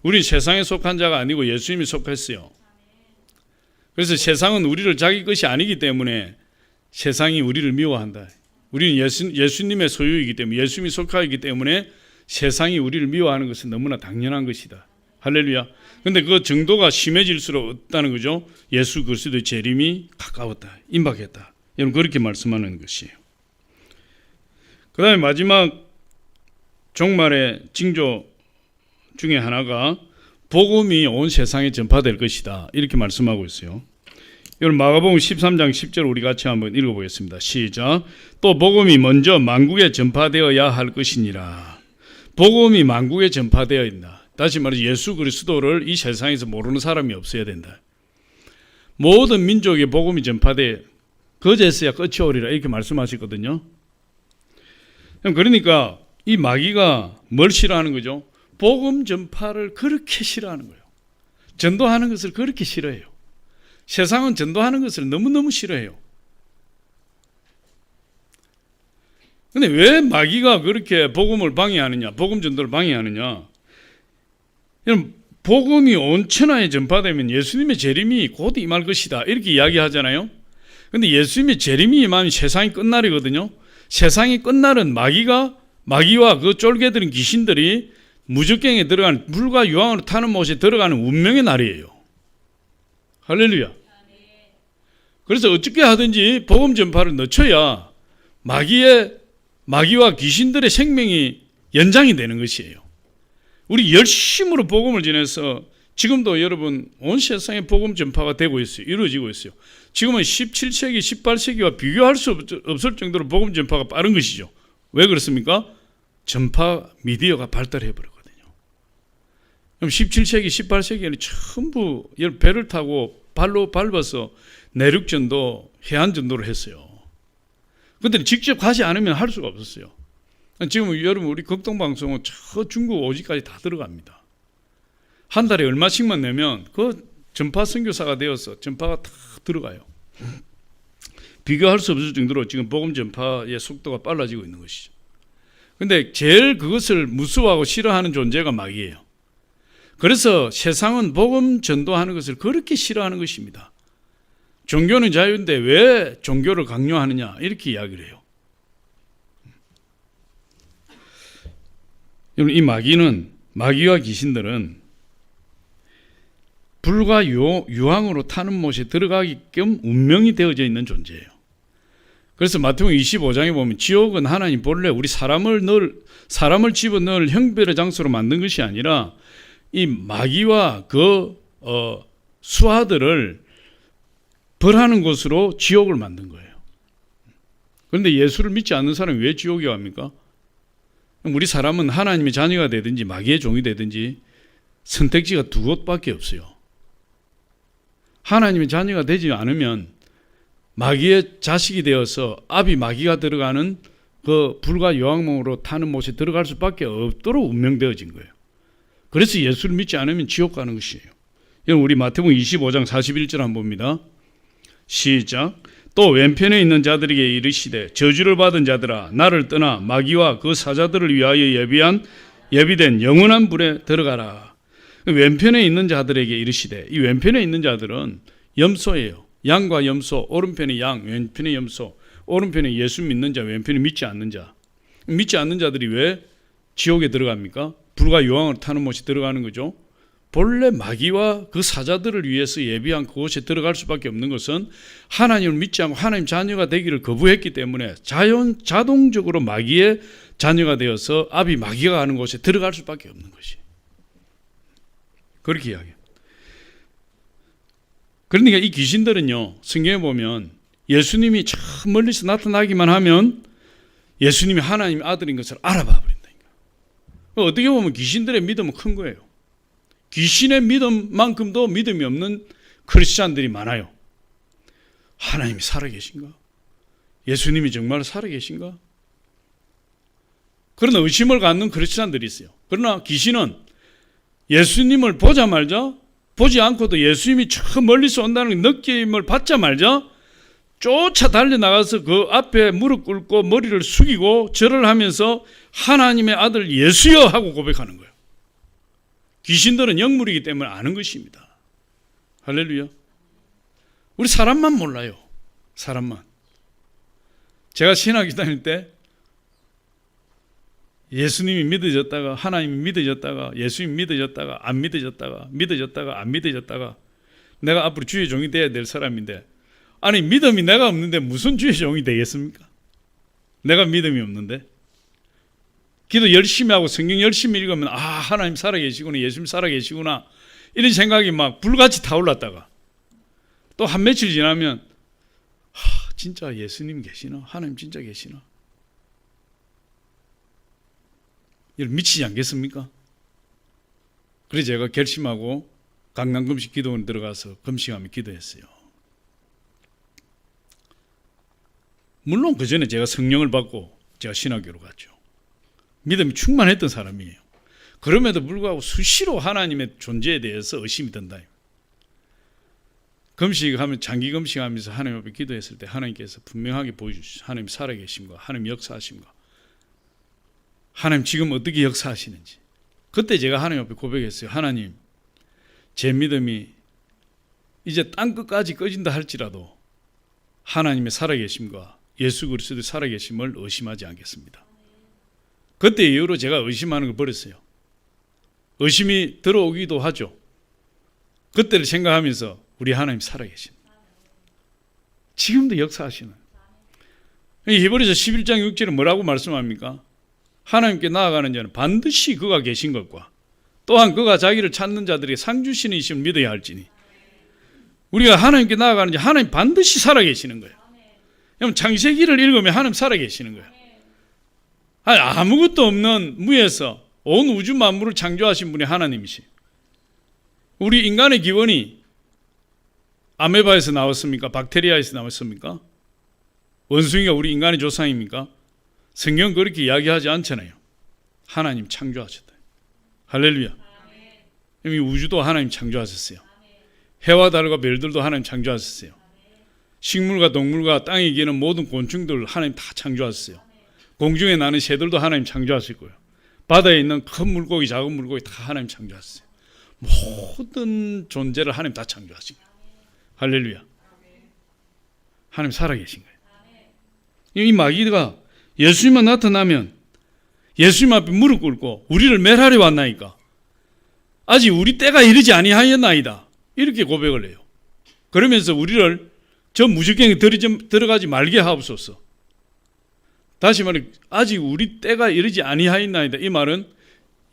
우리 세상에 속한 자가 아니고 예수님이 속했어요. 그래서 세상은 우리를 자기 것이 아니기 때문에 세상이 우리를 미워한다. 우리는 예수님의 소유이기 때문에 예수님이 속하였기 때문에 세상이 우리를 미워하는 것은 너무나 당연한 것이다. 할렐루야. 그런데 그 정도가 심해질수록 어떻다는 거죠? 예수 그리스도의 재림이 가까웠다. 임박했다. 여러분 그렇게 말씀하는 것이에요. 그 다음에 마지막 종말의 징조 중에 하나가 복음이 온 세상에 전파될 것이다. 이렇게 말씀하고 있어요. 여러분 마가복음 13장 10절 우리 같이 한번 읽어보겠습니다. 시작. 또 복음이 먼저 만국에 전파되어야 할 것이니라. 복음이 만국에 전파되어 있다. 다시 말해서 예수 그리스도를 이 세상에서 모르는 사람이 없어야 된다. 모든 민족의 복음이 전파돼 거제서야 끝이 오리라 이렇게 말씀하셨거든요. 그러니까 이 마귀가 뭘 싫어하는 거죠? 복음 전파를 그렇게 싫어하는 거예요. 전도하는 것을 그렇게 싫어해요. 세상은 전도하는 것을 너무너무 싫어해요. 근데 왜 마귀가 그렇게 복음을 방해하느냐, 복음 전도를 방해하느냐? 복음이 온 천하에 전파되면 예수님의 재림이 곧 임할 것이다 이렇게 이야기하잖아요. 근데 예수님의 재림이 임하면 세상이 끝날이거든요. 세상이 끝날은 마귀와 그 쫄개들인 귀신들이 무적경에 들어가는 물과 유황으로 타는 못에 들어가는 운명의 날이에요. 할렐루야. 그래서 어떻게 하든지 복음 전파를 늦춰야 마귀와 귀신들의 생명이 연장이 되는 것이에요. 우리 열심으로 복음을 전해서 지금도 여러분 온 세상에 복음 전파가 되고 있어요. 이루어지고 있어요. 지금은 17세기, 18세기와 비교할 수 없을 정도로 복음 전파가 빠른 것이죠. 왜 그렇습니까? 전파 미디어가 발달해 버렸거든요. 그럼 17세기, 18세기에는 전부 배를 타고 발로 밟아서 내륙전도, 해안전도를 했어요. 그런데 직접 가지 않으면 할 수가 없었어요. 지금 여러분 우리 극동방송은 저 중국 오지까지 다 들어갑니다. 한 달에 얼마씩만 내면 그 전파 선교사가 되어서 전파가 다 들어가요. 비교할 수 없을 정도로 지금 복음 전파의 속도가 빨라지고 있는 것이죠. 그런데 제일 그것을 무서워하고 싫어하는 존재가 마귀예요. 그래서 세상은 복음 전도하는 것을 그렇게 싫어하는 것입니다. 종교는 자유인데 왜 종교를 강요하느냐 이렇게 이야기를 해요. 이 마귀와 귀신들은 불과 유황으로 타는 못에 들어가게끔 운명이 되어져 있는 존재예요. 그래서 마태복음 25장에 보면 지옥은 하나님 본래 우리 사람을 집어넣을 형별의 장소로 만든 것이 아니라 이 마귀와 그 수하들을 벌하는 곳으로 지옥을 만든 거예요. 그런데 예수를 믿지 않는 사람이 왜 지옥에 갑니까? 우리 사람은 하나님의 자녀가 되든지 마귀의 종이 되든지 선택지가 두 곳밖에 없어요. 하나님의 자녀가 되지 않으면 마귀의 자식이 되어서 압이 마귀가 들어가는 그 불과 유황몽으로 타는 못에 들어갈 수밖에 없도록 운명되어진 거예요. 그래서 예수를 믿지 않으면 지옥 가는 것이에요. 우리 마태복음 25장 41절 한번 봅니다. 시작. 또 왼편에 있는 자들에게 이르시되 저주를 받은 자들아 나를 떠나 마귀와 그 사자들을 위하여 예비된 영원한 불에 들어가라. 왼편에 있는 자들에게 이르시되, 이 왼편에 있는 자들은 염소예요. 양과 염소, 오른편에 양, 왼편에 염소, 오른편에 예수 믿는 자, 왼편에 믿지 않는 자. 믿지 않는 자들이 왜 지옥에 들어갑니까? 불과 유황을 타는 못에 들어가는 거죠. 본래 마귀와 그 사자들을 위해서 예비한 그곳에 들어갈 수밖에 없는 것은 하나님을 믿지 않고 하나님 자녀가 되기를 거부했기 때문에 자동적으로 마귀의 자녀가 되어서 압이 마귀가 가는 곳에 들어갈 수밖에 없는 것이. 그렇게 이야기해요. 그러니까 이 귀신들은요, 성경에 보면 예수님이 저 멀리서 나타나기만 하면 예수님이 하나님의 아들인 것을 알아봐 버린다니까. 어떻게 보면 귀신들의 믿음은 큰 거예요. 귀신의 믿음만큼도 믿음이 없는 크리스찬들이 많아요. 하나님이 살아계신가? 예수님이 정말 살아계신가? 그러나 의심을 갖는 크리스찬들이 있어요. 그러나 귀신은 예수님을 보자마자, 보지 않고도 예수님이 저 멀리서 온다는 느낌을 받자마자 쫓아 달려나가서 그 앞에 무릎 꿇고 머리를 숙이고 절을 하면서 하나님의 아들 예수여 하고 고백하는 거예요. 귀신들은 영물이기 때문에 아는 것입니다. 할렐루야. 우리 사람만 몰라요. 사람만. 제가 신학교 다닐 때 예수님이 믿어졌다가 하나님이 믿어졌다가 예수님이 믿어졌다가 안 믿어졌다가 믿어졌다가 안 믿어졌다가 내가 앞으로 주의 종이 되어야 될 사람인데, 아니 믿음이 내가 없는데 무슨 주의 종이 되겠습니까? 내가 믿음이 없는데. 기도 열심히 하고 성경 열심히 읽으면 아 하나님 살아계시구나, 예수님 살아계시구나 이런 생각이 막 불같이 타올랐다가 또 한 며칠 지나면 진짜 예수님 계시나? 하나님 진짜 계시나? 여러분 미치지 않겠습니까? 그래서 제가 결심하고 강남금식 기도원에 들어가서 금식하며 기도했어요. 물론 그 전에 제가 성령을 받고 제가 신학교로 갔죠. 믿음이 충만했던 사람이에요. 그럼에도 불구하고 수시로 하나님의 존재에 대해서 의심이 든다. 금식하면 장기 금식하면서 하나님 앞에 기도했을 때 하나님께서 분명하게 보여주시죠. 하나님 살아계심과 하나님 역사하심과 하나님 지금 어떻게 역사하시는지. 그때 제가 하나님 앞에 고백했어요. 하나님, 제 믿음이 이제 땅끝까지 꺼진다 할지라도 하나님의 살아계심과 예수 그리스도의 살아계심을 의심하지 않겠습니다. 그때 이후로 제가 의심하는 걸 버렸어요. 의심이 들어오기도 하죠. 그때를 생각하면서 우리 하나님 살아계신, 지금도 역사하시는. 히브리서 11장 6절에 뭐라고 말씀합니까? 하나님께 나아가는 자는 반드시 그가 계신 것과 또한 그가 자기를 찾는 자들에게 상 주시는 이심을 믿어야 할지니. 우리가 하나님께 나아가는 자, 하나님 반드시 살아계시는 거예요. 그럼 창세기를 읽으면 하나님 살아계시는 거예요. 아무것도 없는 무에서 온 우주 만물을 창조하신 분이 하나님이시. 우리 인간의 기원이 아메바에서 나왔습니까? 박테리아에서 나왔습니까? 원숭이가 우리 인간의 조상입니까? 성경 그렇게 이야기하지 않잖아요. 하나님 창조하셨다. 할렐루야. 이 우주도 하나님 창조하셨어요. 해와 달과 별들도 하나님 창조하셨어요. 식물과 동물과 땅에 기는 모든 곤충들 하나님 다 창조하셨어요. 공중에 나는 새들도 하나님 창조하실 거예요. 바다에 있는 큰 물고기, 작은 물고기 다 하나님 창조하셨어요. 모든 존재를 하나님 다 창조하신 거예요. 할렐루야. 하나님 살아계신 거예요. 이 마귀가 예수님만 나타나면 예수님 앞에 무릎 꿇고 우리를 멸하려 왔나이까? 아직 우리 때가 이르지 아니하였나이다. 이렇게 고백을 해요. 그러면서 우리를 저 무지경에 들어가지 말게 하옵소서. 다시 말해 아직 우리 때가 이르지 아니하였나이다. 이 말은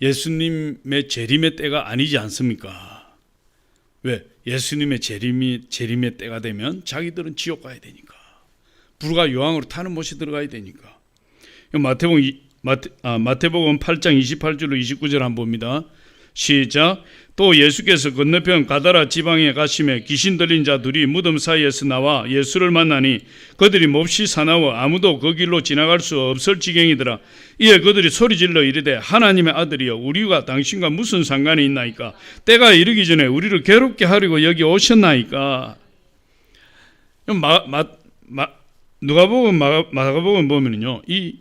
예수님의 재림의 때가 아니지 않습니까? 왜? 예수님의 재림의 때가 되면 자기들은 지옥 가야 되니까. 불과 요항으로 타는 못이 들어가야 되니까. 마태복음 8장 28절로 29절 한번 봅니다. 시작. 또 예수께서 건너편 가다라 지방에 가심에 귀신 들린 자 둘이 무덤 사이에서 나와 예수를 만나니 그들이 몹시 사나워 아무도 그 길로 지나갈 수 없을 지경이더라. 이에 그들이 소리질러 이르되 하나님의 아들이여 우리가 당신과 무슨 상관이 있나이까? 때가 이르기 전에 우리를 괴롭게 하려고 여기 오셨나이까? 누가복음 마가복음 보면요, 이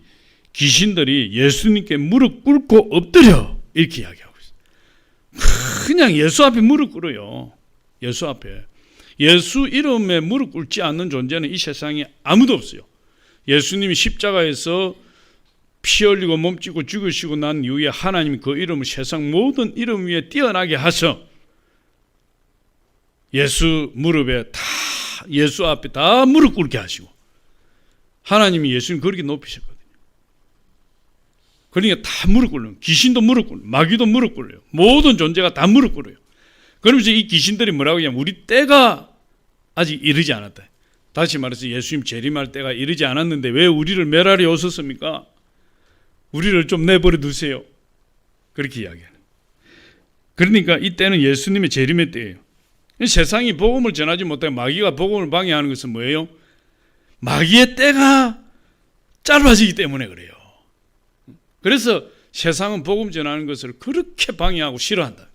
귀신들이 예수님께 무릎 꿇고 엎드려 이렇게 이야기하고 있어요. 그냥 예수 앞에 무릎 꿇어요. 예수 앞에. 예수 이름에 무릎 꿇지 않는 존재는 이 세상에 아무도 없어요. 예수님이 십자가에서 피 흘리고 몸찌고 죽으시고 난 이후에 하나님이 그 이름을 세상 모든 이름 위에 뛰어나게 하셔 예수 무릎에 다 예수 앞에 다 무릎 꿇게 하시고 하나님이 예수님 그렇게 높이셨거든요. 그러니까 다 무릎 꿇어요. 귀신도 무릎 꿇어요. 마귀도 무릎 꿇어요. 모든 존재가 다 무릎 꿇어요. 그러면서 이 귀신들이 뭐라고 하냐면 우리 때가 아직 이르지 않았다. 다시 말해서 예수님 재림할 때가 이르지 않았는데 왜 우리를 멸하려 오셨습니까? 우리를 좀 내버려 두세요. 그렇게 이야기하는. 그러니까 이때는 예수님의 재림의 때예요. 세상이 복음을 전하지 못하고 마귀가 복음을 방해하는 것은 뭐예요? 마귀의 때가 짧아지기 때문에 그래요. 그래서 세상은 복음 전하는 것을 그렇게 방해하고 싫어한다.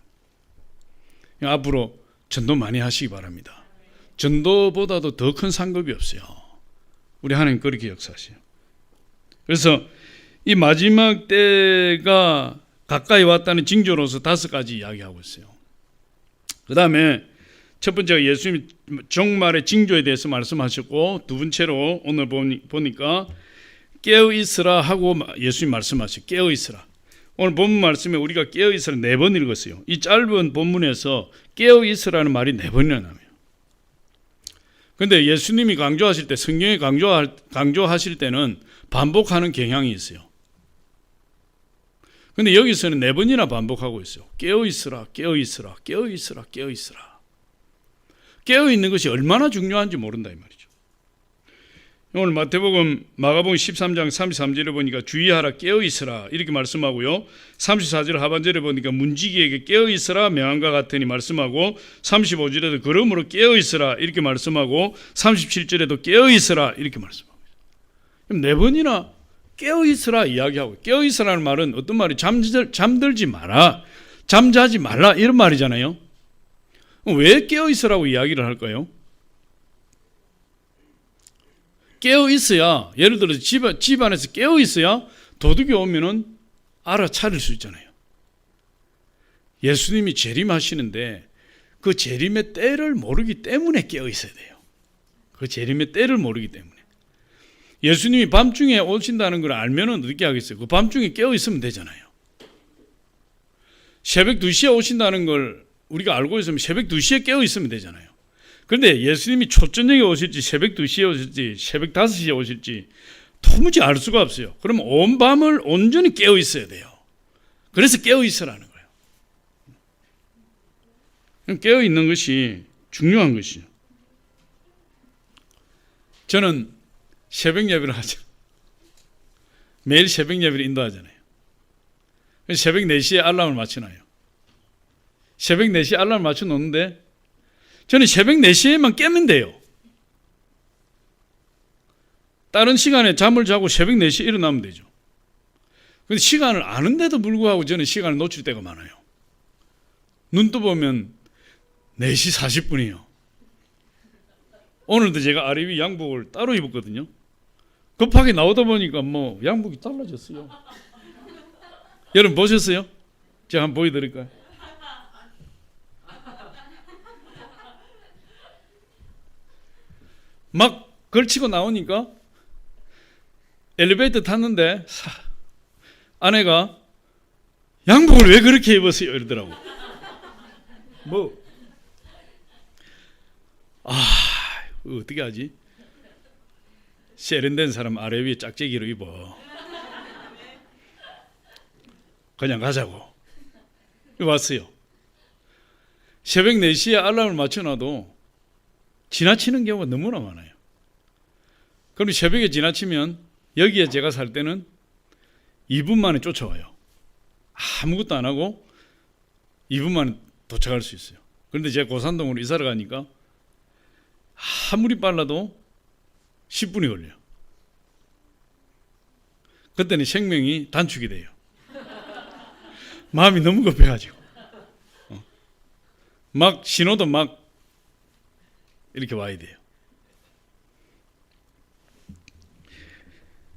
앞으로 전도 많이 하시기 바랍니다. 전도보다도 더 큰 상급이 없어요. 우리 하나님 그렇게 역사하세요. 그래서 이 마지막 때가 가까이 왔다는 징조로서 5가지 이야기하고 있어요. 그 다음에 첫 번째가 예수님이 종말의 징조에 대해서 말씀하셨고, 두 번째로 오늘 보니까 깨어있으라 하고 예수님 말씀하셨어요. 깨어있으라. 오늘 본문 말씀에 우리가 깨어있으라 4번 읽었어요. 이 짧은 본문에서 깨어있으라는 말이 4번이나 나와요. 그런데 예수님이 강조하실 때, 성경에 강조하실 때는 반복하는 경향이 있어요. 그런데 여기서는 4번이나 반복하고 있어요. 깨어있으라, 깨어있으라, 깨어있으라, 깨어있으라. 깨어있는 것이 얼마나 중요한지 모른다 이 말이죠. 오늘 마가복음 13장 33절에 보니까 주의하라 깨어있으라 이렇게 말씀하고요. 34절 하반절에 보니까 문지기에게 깨어있으라 명함과 같으니 말씀하고, 35절에도 그러므로 깨어있으라 이렇게 말씀하고, 37절에도 깨어있으라 이렇게 말씀하고 있어요. 4번이나 깨어있으라 이야기하고, 깨어있으라는 말은 어떤 말이 잠들지 마라, 잠자지 말라 이런 말이잖아요. 왜 깨어있으라고 이야기를 할까요? 깨어있어야, 예를 들어서 집 안에서 깨어있어야 도둑이 오면은 알아차릴 수 있잖아요. 예수님이 재림하시는데 그 재림의 때를 모르기 때문에 깨어있어야 돼요. 그 재림의 때를 모르기 때문에. 예수님이 밤중에 오신다는 걸 알면은 어떻게 하겠어요? 그 밤중에 깨어있으면 되잖아요. 새벽 2시에 오신다는 걸 우리가 알고 있으면 새벽 2시에 깨어있으면 되잖아요. 그런데 예수님이 초저녁에 오실지 새벽 2시에 오실지 새벽 5시에 오실지 도무지 알 수가 없어요. 그럼 온 밤을 온전히 깨어 있어야 돼요. 그래서 깨어 있으라는 거예요. 깨어 있는 것이 중요한 것이죠. 저는 새벽 예배를 하죠. 매일 새벽 예배를 인도하잖아요. 그래서 새벽 4시에 알람을 맞춰놔요. 새벽 4시 알람 맞춰 놓는데 저는 새벽 4시에만 깨면 돼요. 다른 시간에 잠을 자고 새벽 4시에 일어나면 되죠. 근데 시간을 아는데도 불구하고 저는 시간을 놓칠 때가 많아요. 눈 떠보면 4시 40분이에요. 오늘도 제가 아래 위 양복을 따로 입었거든요. 급하게 나오다 보니까 뭐 양복이 달라졌어요. 여러분 보셨어요? 제가 한번 보여드릴까요? 막 걸치고 나오니까 엘리베이터 탔는데 아내가 양복을 왜 그렇게 입었어요? 이러더라고. 어떻게 하지? 세련된 사람 아래 위에 짝재기로 입어. 그냥 가자고. 왔어요. 새벽 4시에 알람을 맞춰놔도 지나치는 경우가 너무나 많아요. 그럼 새벽에 지나치면 여기에 제가 살 때는 2분 만에 쫓아와요. 아무것도 안 하고 2분 만에 도착할 수 있어요. 그런데 제가 고산동으로 이사를 가니까 아무리 빨라도 10분이 걸려요. 그때는 생명이 단축이 돼요. 마음이 너무 급해가지고 막 신호도 막 이렇게 와야 돼요.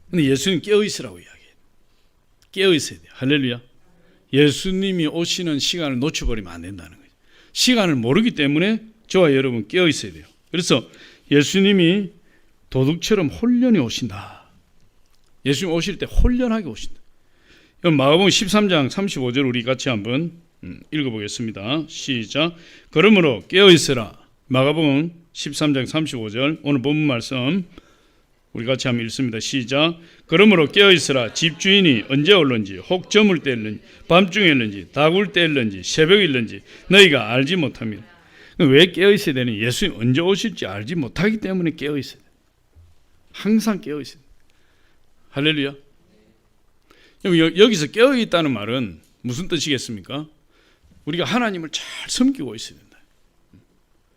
근데 예수님 깨어있으라고 이야기해요. 깨어있어야 돼요. 할렐루야. 예수님이 오시는 시간을 놓쳐버리면 안 된다는 거예요. 시간을 모르기 때문에 저와 여러분 깨어있어야 돼요. 그래서 예수님이 도둑처럼 홀련히 오신다. 예수님 오실 때 홀련하게 오신다. 마가복음 13장 35절 우리 같이 한번 읽어보겠습니다. 시작. 그러므로 깨어있으라. 마가복음 13장 35절 오늘 본문 말씀 우리 같이 한번 읽습니다. 시작. 그러므로 깨어있으라. 집주인이 언제 올는지 혹 저물 때일는지 밤중에일는지 다굴 때일는지 새벽일는지 너희가 알지 못하며. 왜 깨어있어야 되니? 예수님 언제 오실지 알지 못하기 때문에 깨어있어야 돼요. 항상 깨어있어야 돼요. 할렐루야. 여기서 깨어있다는 말은 무슨 뜻이겠습니까? 우리가 하나님을 잘 섬기고 있어야 된다.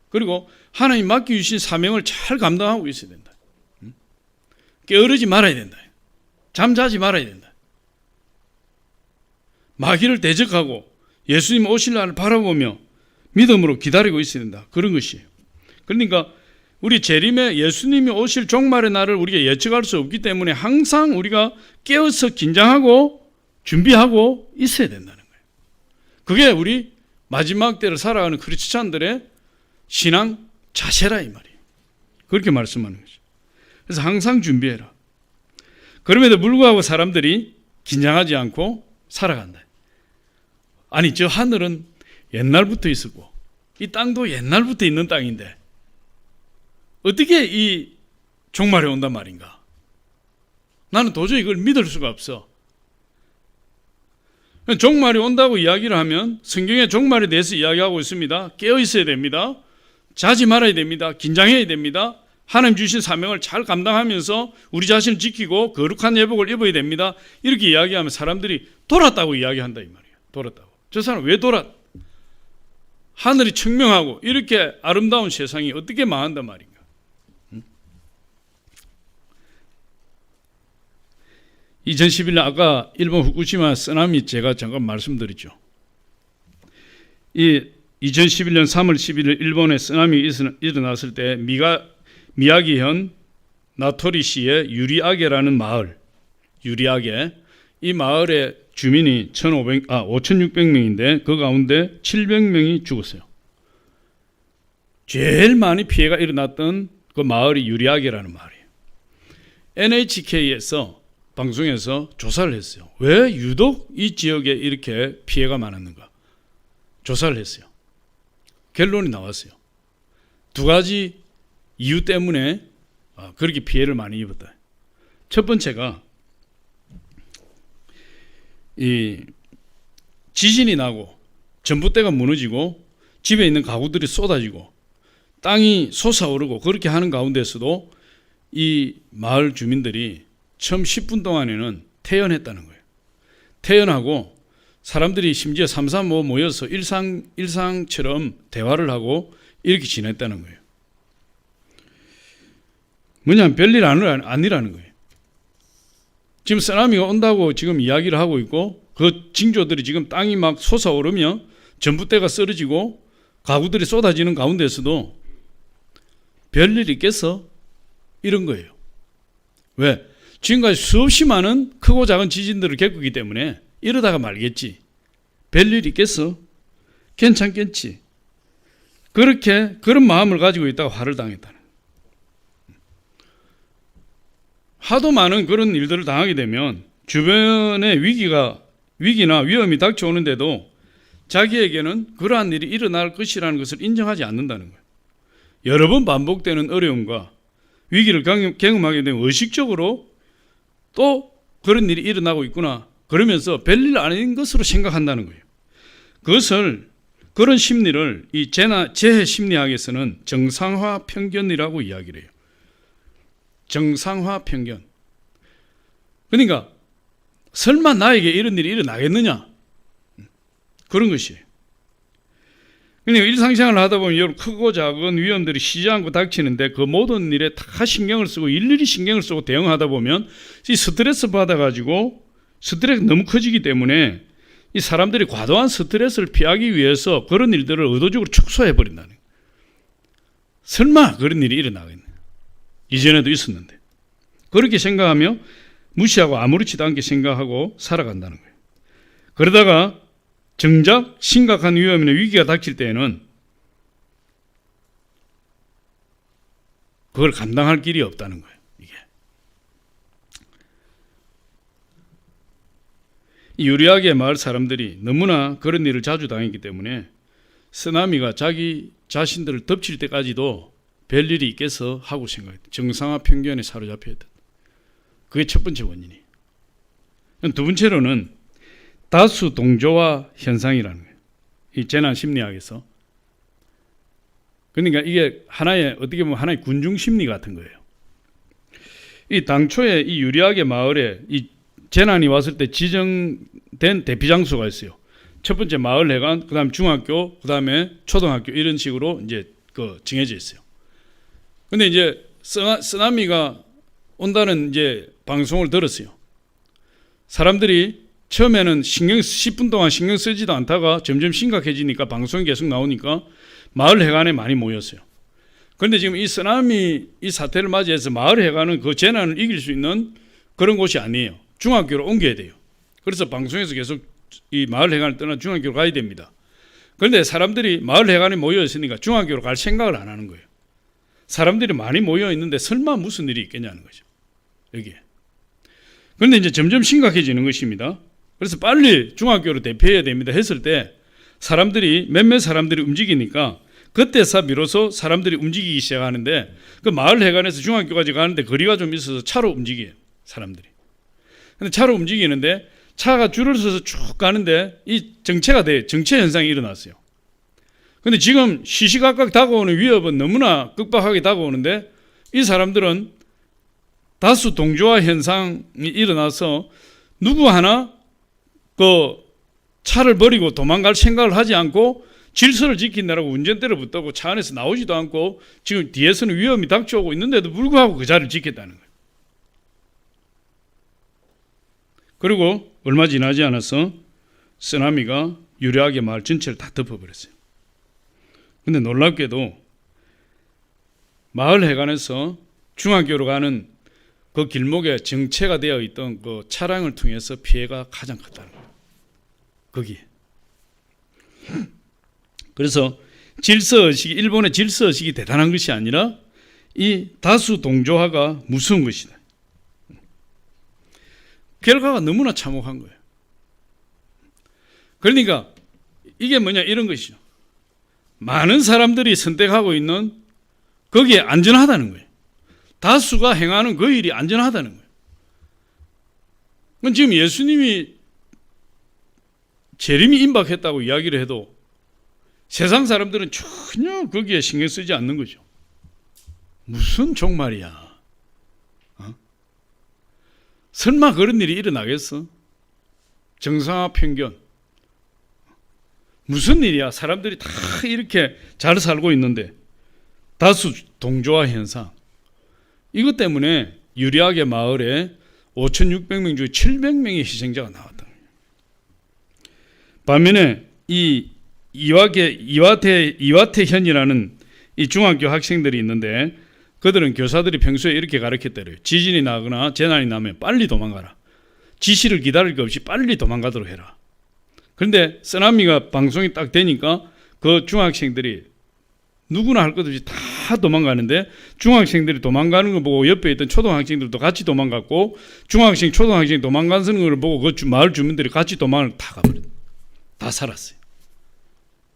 그리고 하나님 맡겨주신 사명을 잘 감당하고 있어야 된다. 게으르지 말아야 된다. 잠자지 말아야 된다. 마귀를 대적하고 예수님 오실 날을 바라보며 믿음으로 기다리고 있어야 된다. 그런 것이에요. 그러니까 우리 재림에 예수님이 오실 종말의 날을 우리가 예측할 수 없기 때문에 항상 우리가 깨어서 긴장하고 준비하고 있어야 된다는 거예요. 그게 우리 마지막 때를 살아가는 크리스찬들의 신앙 자세라 이 말이에요. 그렇게 말씀하는 거죠. 그래서 항상 준비해라. 그럼에도 불구하고 사람들이 긴장하지 않고 살아간다. 아니 저 하늘은 옛날부터 있었고 이 땅도 옛날부터 있는 땅인데 어떻게 이 종말에 온단 말인가? 나는 도저히 그걸 믿을 수가 없어. 종말이 온다고 이야기를 하면 성경의 종말에 대해서 이야기하고 있습니다. 깨어 있어야 됩니다. 자지 말아야 됩니다. 긴장해야 됩니다. 하나님 주신 사명을 잘 감당하면서 우리 자신을 지키고 거룩한 예복을 입어야 됩니다. 이렇게 이야기하면 사람들이 돌았다고 이야기한다 이 말이에요. 돌았다고. 저 사람 왜 돌았? 하늘이 청명하고 이렇게 아름다운 세상이 어떻게 망한단 말인가? 2011년 아까 일본 후쿠시마 쓰나미 제가 잠깐 말씀드렸죠. 이 2011년 3월 11일 일본에 쓰나미 일어났을 때 미야기현 나토리시의 유리아게라는 마을, 유리아게, 이 마을의 주민이 5,600명인데 그 가운데 700명이 죽었어요. 제일 많이 피해가 일어났던 그 마을이 유리아게라는 마을이에요. NHK에서 방송에서 조사를 했어요. 왜 유독 이 지역에 이렇게 피해가 많았는가? 조사를 했어요. 결론이 나왔어요. 두 가지 이유 때문에 그렇게 피해를 많이 입었다. 첫 번째가 이 지진이 나고 전봇대가 무너지고 집에 있는 가구들이 쏟아지고 땅이 솟아오르고 그렇게 하는 가운데서도 이 마을 주민들이 처음 10분 동안에는 태연했다는 거예요. 태연하고 사람들이 심지어 삼삼오오 모여서 일상처럼 대화를 하고 이렇게 지냈다는 거예요. 뭐냐면 별일 아니라는 거예요. 지금 쓰나미가 온다고 지금 이야기를 하고 있고 그 징조들이 지금 땅이 막 솟아오르며 전봇대가 쓰러지고 가구들이 쏟아지는 가운데서도 별일이 있겠어? 이런 거예요. 왜? 지금까지 수없이 많은 크고 작은 지진들을 겪었기 때문에 이러다가 말겠지. 별일이 있겠어? 괜찮겠지. 그런 마음을 가지고 있다가 화를 당했다는 거예요. 하도 많은 그런 일들을 당하게 되면 주변에 위기나 위험이 닥쳐오는데도 자기에게는 그러한 일이 일어날 것이라는 것을 인정하지 않는다는 거예요. 여러 번 반복되는 어려움과 위기를 경험하게 되면 의식적으로 또 그런 일이 일어나고 있구나 그러면서 별일 아닌 것으로 생각한다는 거예요. 그런 심리를 이 재해 심리학에서는 정상화 편견이라고 이야기를 해요. 정상화 편견. 그러니까 설마 나에게 이런 일이 일어나겠느냐? 그런 것이에요. 그러니까 일상생활을 하다 보면 여러분 크고 작은 위험들이 쉬지 않고 닥치는데 그 모든 일에 다 신경을 쓰고 일일이 신경을 쓰고 대응하다 보면 이 스트레스 받아가지고 스트레스가 너무 커지기 때문에 이 사람들이 과도한 스트레스를 피하기 위해서 그런 일들을 의도적으로 축소해버린다는 거예요. 설마 그런 일이 일어나겠냐? 이전에도 있었는데. 그렇게 생각하며 무시하고 아무렇지도 않게 생각하고 살아간다는 거예요. 그러다가 정작 심각한 위험이나 위기가 닥칠 때에는 그걸 감당할 길이 없다는 거예요. 이게. 이 유리하게 마을 사람들이 너무나 그런 일을 자주 당했기 때문에 쓰나미가 자기 자신들을 덮칠 때까지도 별일이 있겠어 하고 생각했다. 정상화 편견에 사로잡혀 있다. 그게 첫 번째 원인이에요. 두 번째로는 다수 동조화 현상이라는 거예요. 이 재난 심리학에서. 그러니까 이게 어떻게 보면 하나의 군중 심리 같은 거예요. 이 당초에 이 유리하게 마을에 이 재난이 왔을 때 지정된 대피 장소가 있어요. 첫 번째 마을 회관, 그다음 중학교, 그다음에 초등학교 이런 식으로 이제 정해져 있어요. 근데 이제 쓰나미가 온다는 이제 방송을 들었어요. 사람들이 처음에는 10분 동안 신경 쓰지도 않다가 점점 심각해지니까 방송이 계속 나오니까 마을 회관에 많이 모였어요. 그런데 지금 이 쓰나미 이 사태를 맞이해서 마을 회관은 그 재난을 이길 수 있는 그런 곳이 아니에요. 중학교로 옮겨야 돼요. 그래서 방송에서 계속 이 마을 회관을 떠나 중학교로 가야 됩니다. 그런데 사람들이 마을 회관에 모여 있으니까 중학교로 갈 생각을 안 하는 거예요. 사람들이 많이 모여 있는데 설마 무슨 일이 있겠냐는 거죠. 여기에. 그런데 이제 점점 심각해지는 것입니다. 그래서 빨리 중학교로 대피해야 됩니다 했을 때 몇몇 사람들이 움직이니까 그때서 비로소 사람들이 움직이기 시작하는데 그 마을 회관에서 중학교까지 가는데 거리가 좀 있어서 차로 움직여요. 사람들이. 근데 차로 움직이는데 차가 줄을 서서 쭉 가는데 이 정체가 돼요. 정체 현상이 일어났어요. 근데 지금 시시각각 다가오는 위협은 너무나 급박하게 다가오는데 이 사람들은 다수 동조화 현상이 일어나서 누구 하나 그 차를 버리고 도망갈 생각을 하지 않고 질서를 지키느라고 운전대를 붙들고 차 안에서 나오지도 않고 지금 뒤에서는 위험이 닥쳐오고 있는데도 불구하고 그 자리를 지켰다는 거예요. 그리고 얼마 지나지 않아서 쓰나미가 유리하게 마을 전체를 다 덮어버렸어요. 근데 놀랍게도 마을 해관에서 중학교로 가는 그 길목에 정체가 되어 있던 그 차량을 통해서 피해가 가장 컸다는 거예요. 거기에. 그래서 질서의식이, 일본의 질서의식이 대단한 것이 아니라 이 다수 동조화가 무서운 것이다. 결과가 너무나 참혹한 거예요. 그러니까 이게 뭐냐 이런 것이죠. 많은 사람들이 선택하고 있는 거기에 안전하다는 거예요. 다수가 행하는 그 일이 안전하다는 거예요. 그건 지금 예수님이 재림이 임박했다고 이야기를 해도 세상 사람들은 전혀 거기에 신경 쓰지 않는 거죠. 무슨 종말이야. 설마 그런 일이 일어나겠어? 정상화 편견. 무슨 일이야? 사람들이 다 이렇게 잘 살고 있는데 다수 동조화 현상. 이것 때문에 유리학의 마을에 5,600명 중에 700명의 희생자가 나왔다. 반면에 이 이와테현이라는 이 중학교 학생들이 있는데 그들은 교사들이 평소에 이렇게 가르쳤대요. 지진이 나거나 재난이 나면 빨리 도망가라. 지시를 기다릴 것 없이 빨리 도망가도록 해라. 그런데 쓰나미가 방송이 딱 되니까 그 중학생들이 누구나 할 것 없이 다 도망가는데 도망가는 거 보고 옆에 있던 초등학생들도 같이 도망갔고 초등학생 도망가는 걸 보고 그 마을 주민들이 같이 도망을 다 가버렸어요. 다 살았어요.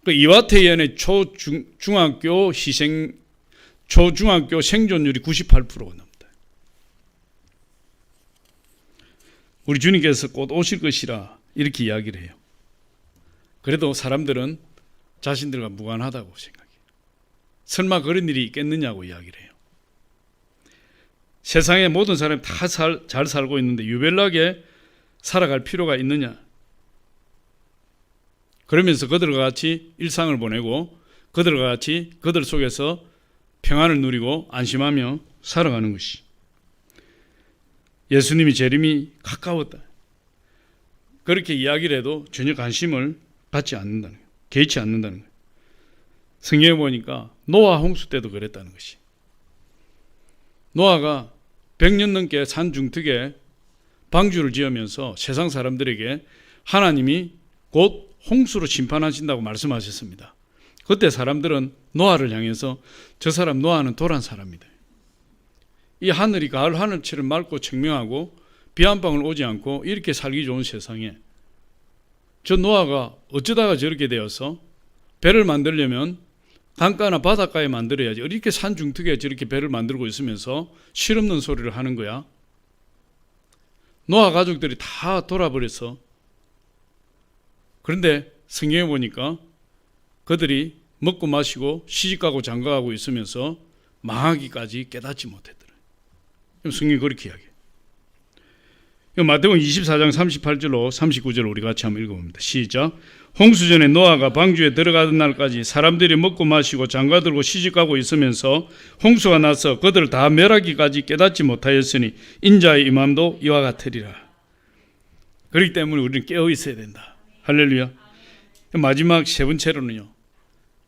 그 이와테현의 초중학교 생존율이 98%가 넘다. 우리 주님께서 곧 오실 것이라 이렇게 이야기를 해요. 그래도 사람들은 자신들과 무관하다고 생각해요. 설마 그런 일이 있겠느냐고 이야기를 해요. 세상의 모든 사람이 다 잘 살고 있는데 유별나게 살아갈 필요가 있느냐? 그러면서 그들과 같이 일상을 보내고 그들과 같이 그들 속에서 평안을 누리고 안심하며 살아가는 것이 예수님이 재림이 가까웠다. 그렇게 이야기를 해도 전혀 관심을 갖지 않는다는 거예요. 개의치 않는다는 거예요. 성경에 보니까 노아 홍수 때도 그랬다는 것이. 노아가 100년 넘게 산 중턱에 방주를 지으면서 세상 사람들에게 하나님이 곧 홍수로 심판하신다고 말씀하셨습니다. 그때 사람들은 노아를 향해서 저 사람 노아는 도란 사람이다. 이 하늘이 가을 하늘처럼 맑고 청명하고 비 한 방울 오지 않고 이렇게 살기 좋은 세상에 저 노아가 어쩌다가 저렇게 되어서 배를 만들려면 강가나 바닷가에 만들어야지 이렇게 산 중턱에 저렇게 배를 만들고 있으면서 실없는 소리를 하는 거야. 노아 가족들이 다 돌아버려서 그런데 성경에 보니까 그들이 먹고 마시고 시집가고 장가가고 있으면서 망하기까지 깨닫지 못했더라. 성경이 그렇게 이야기해요. 마태복음 24장 38절로 39절 우리 같이 한번 읽어봅니다. 시작. 홍수전에 노아가 방주에 들어가던 날까지 사람들이 먹고 마시고 장가들고 시집가고 있으면서 홍수가 나서 그들을 다 멸하기까지 깨닫지 못하였으니 인자의 임함도 이와 같으리라. 그렇기 때문에 우리는 깨어 있어야 된다. 할렐루야. 마지막 세 번째로는요,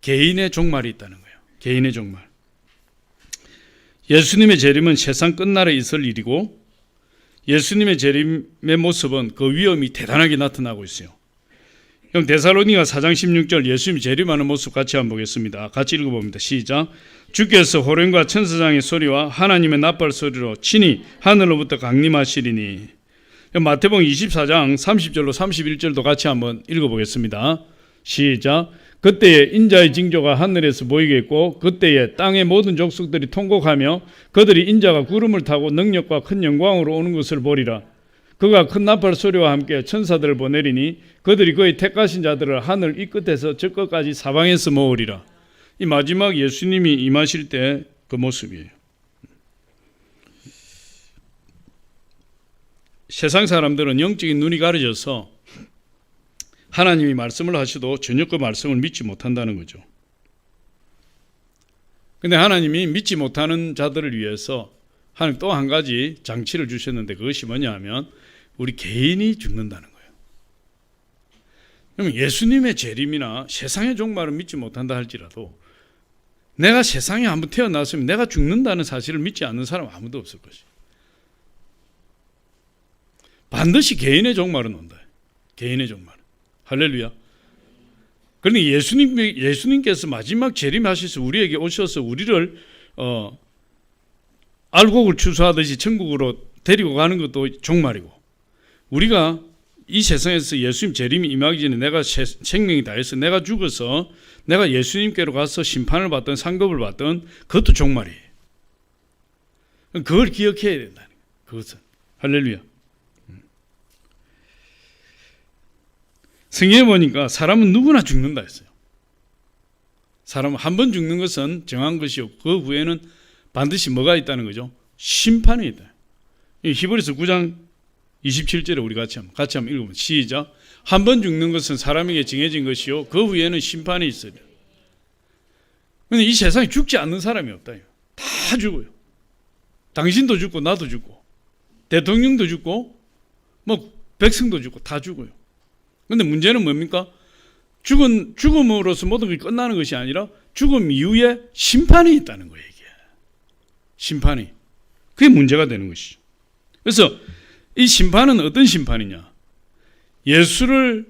개인의 종말이 있다는 거예요. 개인의 종말. 예수님의 재림은 세상 끝날에 있을 일이고 예수님의 재림의 모습은 그 위험이 대단하게 나타나고 있어요. 그럼 데살로니가 4장 16절 예수님이 재림하는 모습 같이 한번 보겠습니다. 같이 읽어봅니다. 시작. 주께서 호령과 천사장의 소리와 하나님의 나팔 소리로 친히 하늘로부터 강림하시리니. 마태복음 24장 30절로 31절도 같이 한번 읽어보겠습니다. 시작. 그때에 인자의 징조가 하늘에서 보이겠고 그때에 땅의 모든 족속들이 통곡하며 그들이 인자가 구름을 타고 능력과 큰 영광으로 오는 것을 보리라. 그가 큰 나팔 소리와 함께 천사들을 보내리니 그들이 그의 택하신 자들을 하늘 이 끝에서 저 끝까지 사방에서 모으리라. 이 마지막 예수님이 임하실 때 그 모습이에요. 세상 사람들은 영적인 눈이 가려져서 하나님이 말씀을 하셔도 전혀 그 말씀을 믿지 못한다는 거죠. 그런데 하나님이 믿지 못하는 자들을 위해서 하나님 또 한 가지 장치를 주셨는데 그것이 뭐냐 하면 우리 개인이 죽는다는 거예요. 그러면 예수님의 재림이나 세상의 종말은 믿지 못한다 할지라도 내가 세상에 한번 태어났으면 내가 죽는다는 사실을 믿지 않는 사람 아무도 없을 것이에요. 반드시 개인의 종말은 온다. 개인의 종말. 할렐루야. 그러니 예수님께서 마지막 재림하셔서 우리에게 오셔서 우리를 알곡을 추수하듯이 천국으로 데리고 가는 것도 종말이고 우리가 이 세상에서 예수님 재림이 임하기 전에 내가 생명이 다해서 내가 죽어서 내가 예수님께로 가서 심판을 받든 상급을 받든 그것도 종말이에요. 그걸 기억해야 된다는 거예요. 그것은. 할렐루야. 성경에 보니까 사람은 누구나 죽는다 했어요. 사람은 한 번 죽는 것은 정한 것이었고 그 후에는 반드시 뭐가 있다는 거죠? 심판이 있다. 히브리서 9장 27절에 우리 같이 한번 읽어보면 시작. 한 번 죽는 것은 사람에게 정해진 것이요 그 후에는 심판이 있으리라. 근데 이 세상에 죽지 않는 사람이 없다. 다 죽어요. 당신도 죽고 나도 죽고 대통령도 죽고 뭐 백성도 죽고 다 죽어요. 근데 문제는 뭡니까? 죽음으로서 모든 것이 끝나는 것이 아니라 죽음 이후에 심판이 있다는 거예요. 이게 심판이. 그게 문제가 되는 것이죠. 그래서 이 심판은 어떤 심판이냐? 예수를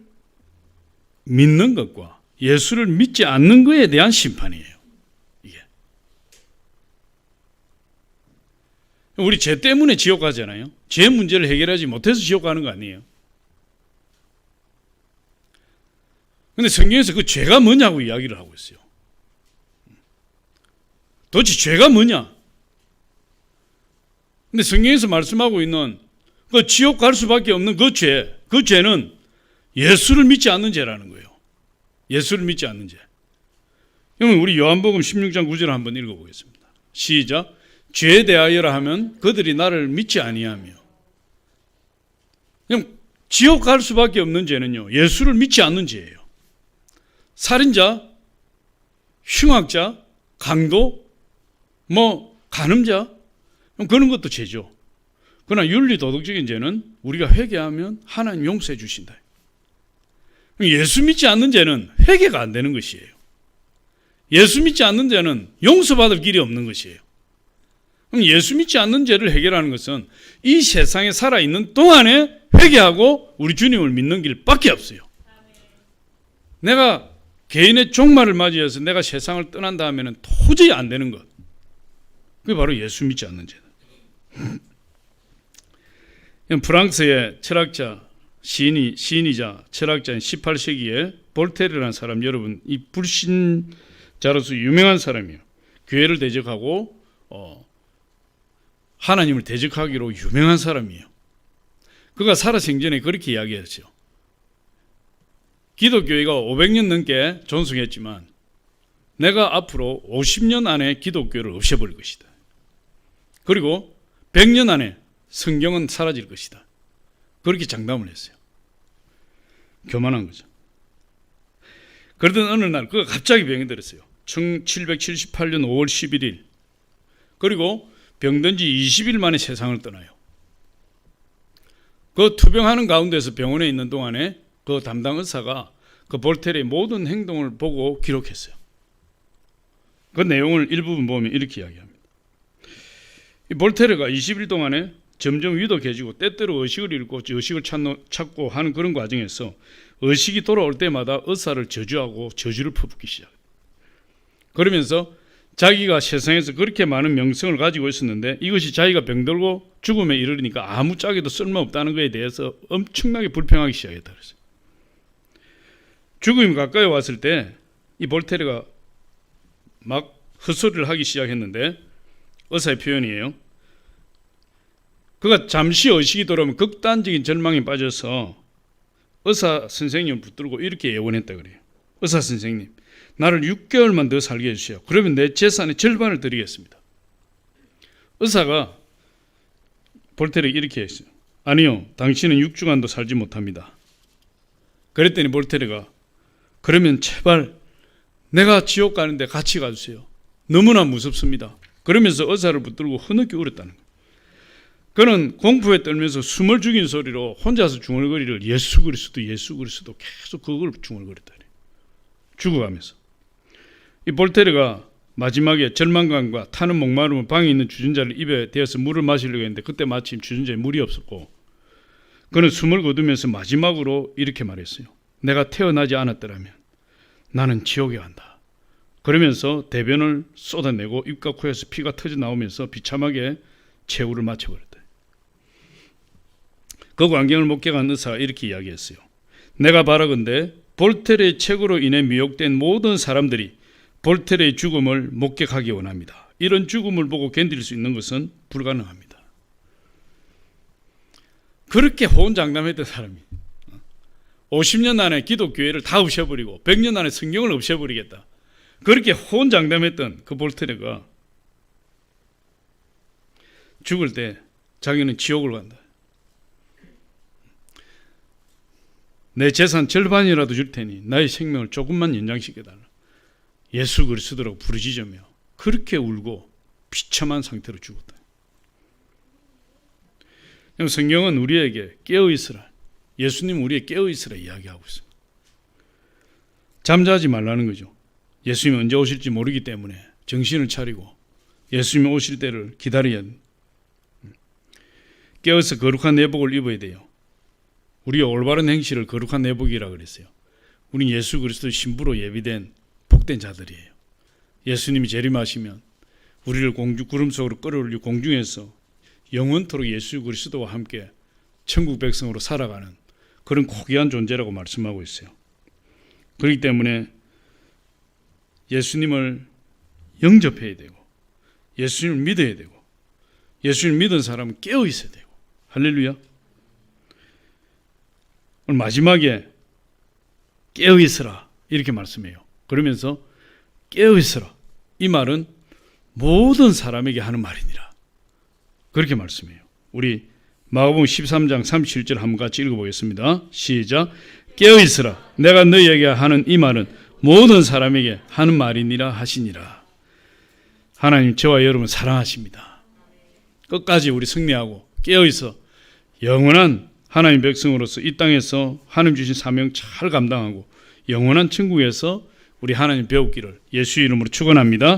믿는 것과 예수를 믿지 않는 것에 대한 심판이에요. 이게. 우리 죄 때문에 지옥 가잖아요. 죄 문제를 해결하지 못해서 지옥 가는 거 아니에요. 근데 성경에서 그 죄가 뭐냐고 이야기를 하고 있어요. 도대체 죄가 뭐냐? 근데 성경에서 말씀하고 있는 그 지옥 갈 수밖에 없는 그 죄는 예수를 믿지 않는 죄라는 거예요. 예수를 믿지 않는 죄. 그러면 우리 요한복음 16장 9절 한번 읽어보겠습니다. 시작. 죄에 대하여라 하면 그들이 나를 믿지 아니하며. 그럼 지옥 갈 수밖에 없는 죄는요, 예수를 믿지 않는 죄예요. 살인자, 흉악자, 강도, 간음자, 그런 것도 죄죠. 그러나 윤리 도덕적인 죄는 우리가 회개하면 하나님 용서해 주신다. 예수 믿지 않는 죄는 회개가 안 되는 것이에요. 예수 믿지 않는 죄는 용서받을 길이 없는 것이에요. 그럼 예수 믿지 않는 죄를 해결하는 것은 이 세상에 살아있는 동안에 회개하고 우리 주님을 믿는 길밖에 없어요. 내가 개인의 종말을 맞이해서 내가 세상을 떠난 다음에는 도저히 안 되는 것. 그게 바로 예수 믿지 않는 죄다. 프랑스의 철학자, 시인이자 철학자인 18세기에 볼테르라는 사람, 여러분 이 불신자로서 유명한 사람이에요. 교회를 대적하고 하나님을 대적하기로 유명한 사람이에요. 그가 살아생전에 그렇게 이야기했죠. 기독교회가 500년 넘게 존속했지만 내가 앞으로 50년 안에 기독교를 없애버릴 것이다. 그리고 100년 안에 성경은 사라질 것이다. 그렇게 장담을 했어요. 교만한 거죠. 그러던 어느 날 그가 갑자기 병이 들었어요. 1778년 5월 11일. 그리고 병든 지 20일 만에 세상을 떠나요. 그 투병하는 가운데서 병원에 있는 동안에 그 담당 의사가 그 볼테르의 모든 행동을 보고 기록했어요. 그 내용을 일부분 보면 이렇게 이야기합니다. 이 볼테르가 20일 동안에 점점 위독해지고 때때로 의식을 잃고 의식을 찾고 하는 그런 과정에서 의식이 돌아올 때마다 의사를 저주하고 저주를 퍼붓기 시작합니다. 그러면서 자기가 세상에서 그렇게 많은 명성을 가지고 있었는데 이것이 자기가 병들고 죽음에 이르니까 아무짝에도 쓸모없다는 것에 대해서 엄청나게 불평하기 시작했다 그랬어요. 죽음이 가까이 왔을 때 이 볼테르가 막 헛소리를 하기 시작했는데 의사의 표현이에요. 그가 잠시 의식이 돌아오면 극단적인 절망에 빠져서 의사 선생님을 붙들고 이렇게 예언했다 그래요. 의사 선생님, 나를 6개월만 더 살게 해주세요. 그러면 내 재산의 절반을 드리겠습니다. 의사가 볼테르에게 이렇게 했어요. 아니요, 당신은 6주간도 살지 못합니다. 그랬더니 볼테르가 그러면 제발 내가 지옥 가는데 같이 가주세요. 너무나 무섭습니다. 그러면서 의사를 붙들고 흐느끼 울었다는 거예요. 그는 공포에 떨면서 숨을 죽인 소리로 혼자서 중얼거리를 예수 그리스도 계속 그걸 중얼거렸다. 죽어가면서. 이 볼테르가 마지막에 절망감과 타는 목마름을 방에 있는 주전자를 입에 대어서 물을 마시려고 했는데 그때 마침 주전자에 물이 없었고 그는 숨을 거두면서 마지막으로 이렇게 말했어요. 내가 태어나지 않았더라면 나는 지옥에 간다. 그러면서 대변을 쏟아내고 입과 코에서 피가 터져 나오면서 비참하게 최후를 마쳐버렸다. 그 광경을 목격한 의사가 이렇게 이야기했어요. 내가 바라건대 볼테르의 책으로 인해 미혹된 모든 사람들이 볼테르의 죽음을 목격하기 원합니다. 이런 죽음을 보고 견딜 수 있는 것은 불가능합니다. 그렇게 호언장담했던 사람이 50년 안에 기독교회를 다 없애버리고 100년 안에 성경을 없애버리겠다. 그렇게 호언장담했던 그 볼테르가 죽을 때 자기는 지옥을 간다. 내 재산 절반이라도 줄 테니 나의 생명을 조금만 연장시켜달라. 예수 그리스도라고 부르짖으며 그렇게 울고 비참한 상태로 죽었다. 성경은 우리에게 깨어있으라, 예수님 우리에게 깨어있으라 이야기하고 있습니다. 잠자지 말라는 거죠. 예수님이 언제 오실지 모르기 때문에 정신을 차리고 예수님이 오실 때를 기다려야 합니다. 깨어서 거룩한 내복을 입어야 돼요. 우리의 올바른 행실을 거룩한 내복이라고 그랬어요. 우린 예수 그리스도의 신부로 예비된 복된 자들이에요. 예수님이 재림하시면 우리를 구름 속으로 끌어올리고 공중에서 영원토록 예수 그리스도와 함께 천국 백성으로 살아가는 그런 고귀한 존재라고 말씀하고 있어요. 그렇기 때문에 예수님을 영접해야 되고 예수님을 믿어야 되고 예수님을 믿은 사람은 깨어 있어야 되고, 할렐루야. 오늘 마지막에 깨어 있으라 이렇게 말씀해요. 그러면서 깨어 있으라, 이 말은 모든 사람에게 하는 말이니라 그렇게 말씀해요. 우리 마가복음 13장 37절 한번 같이 읽어보겠습니다. 시작. 깨어 있으라, 내가 너희에게 하는 이 말은 모든 사람에게 하는 말이니라 하시니라. 하나님 저와 여러분 사랑하십니다. 끝까지 우리 승리하고 깨어있어 영원한 하나님 백성으로서 이 땅에서 하나님 주신 사명 잘 감당하고 영원한 천국에서 우리 하나님 배우기를 예수 이름으로 축원합니다.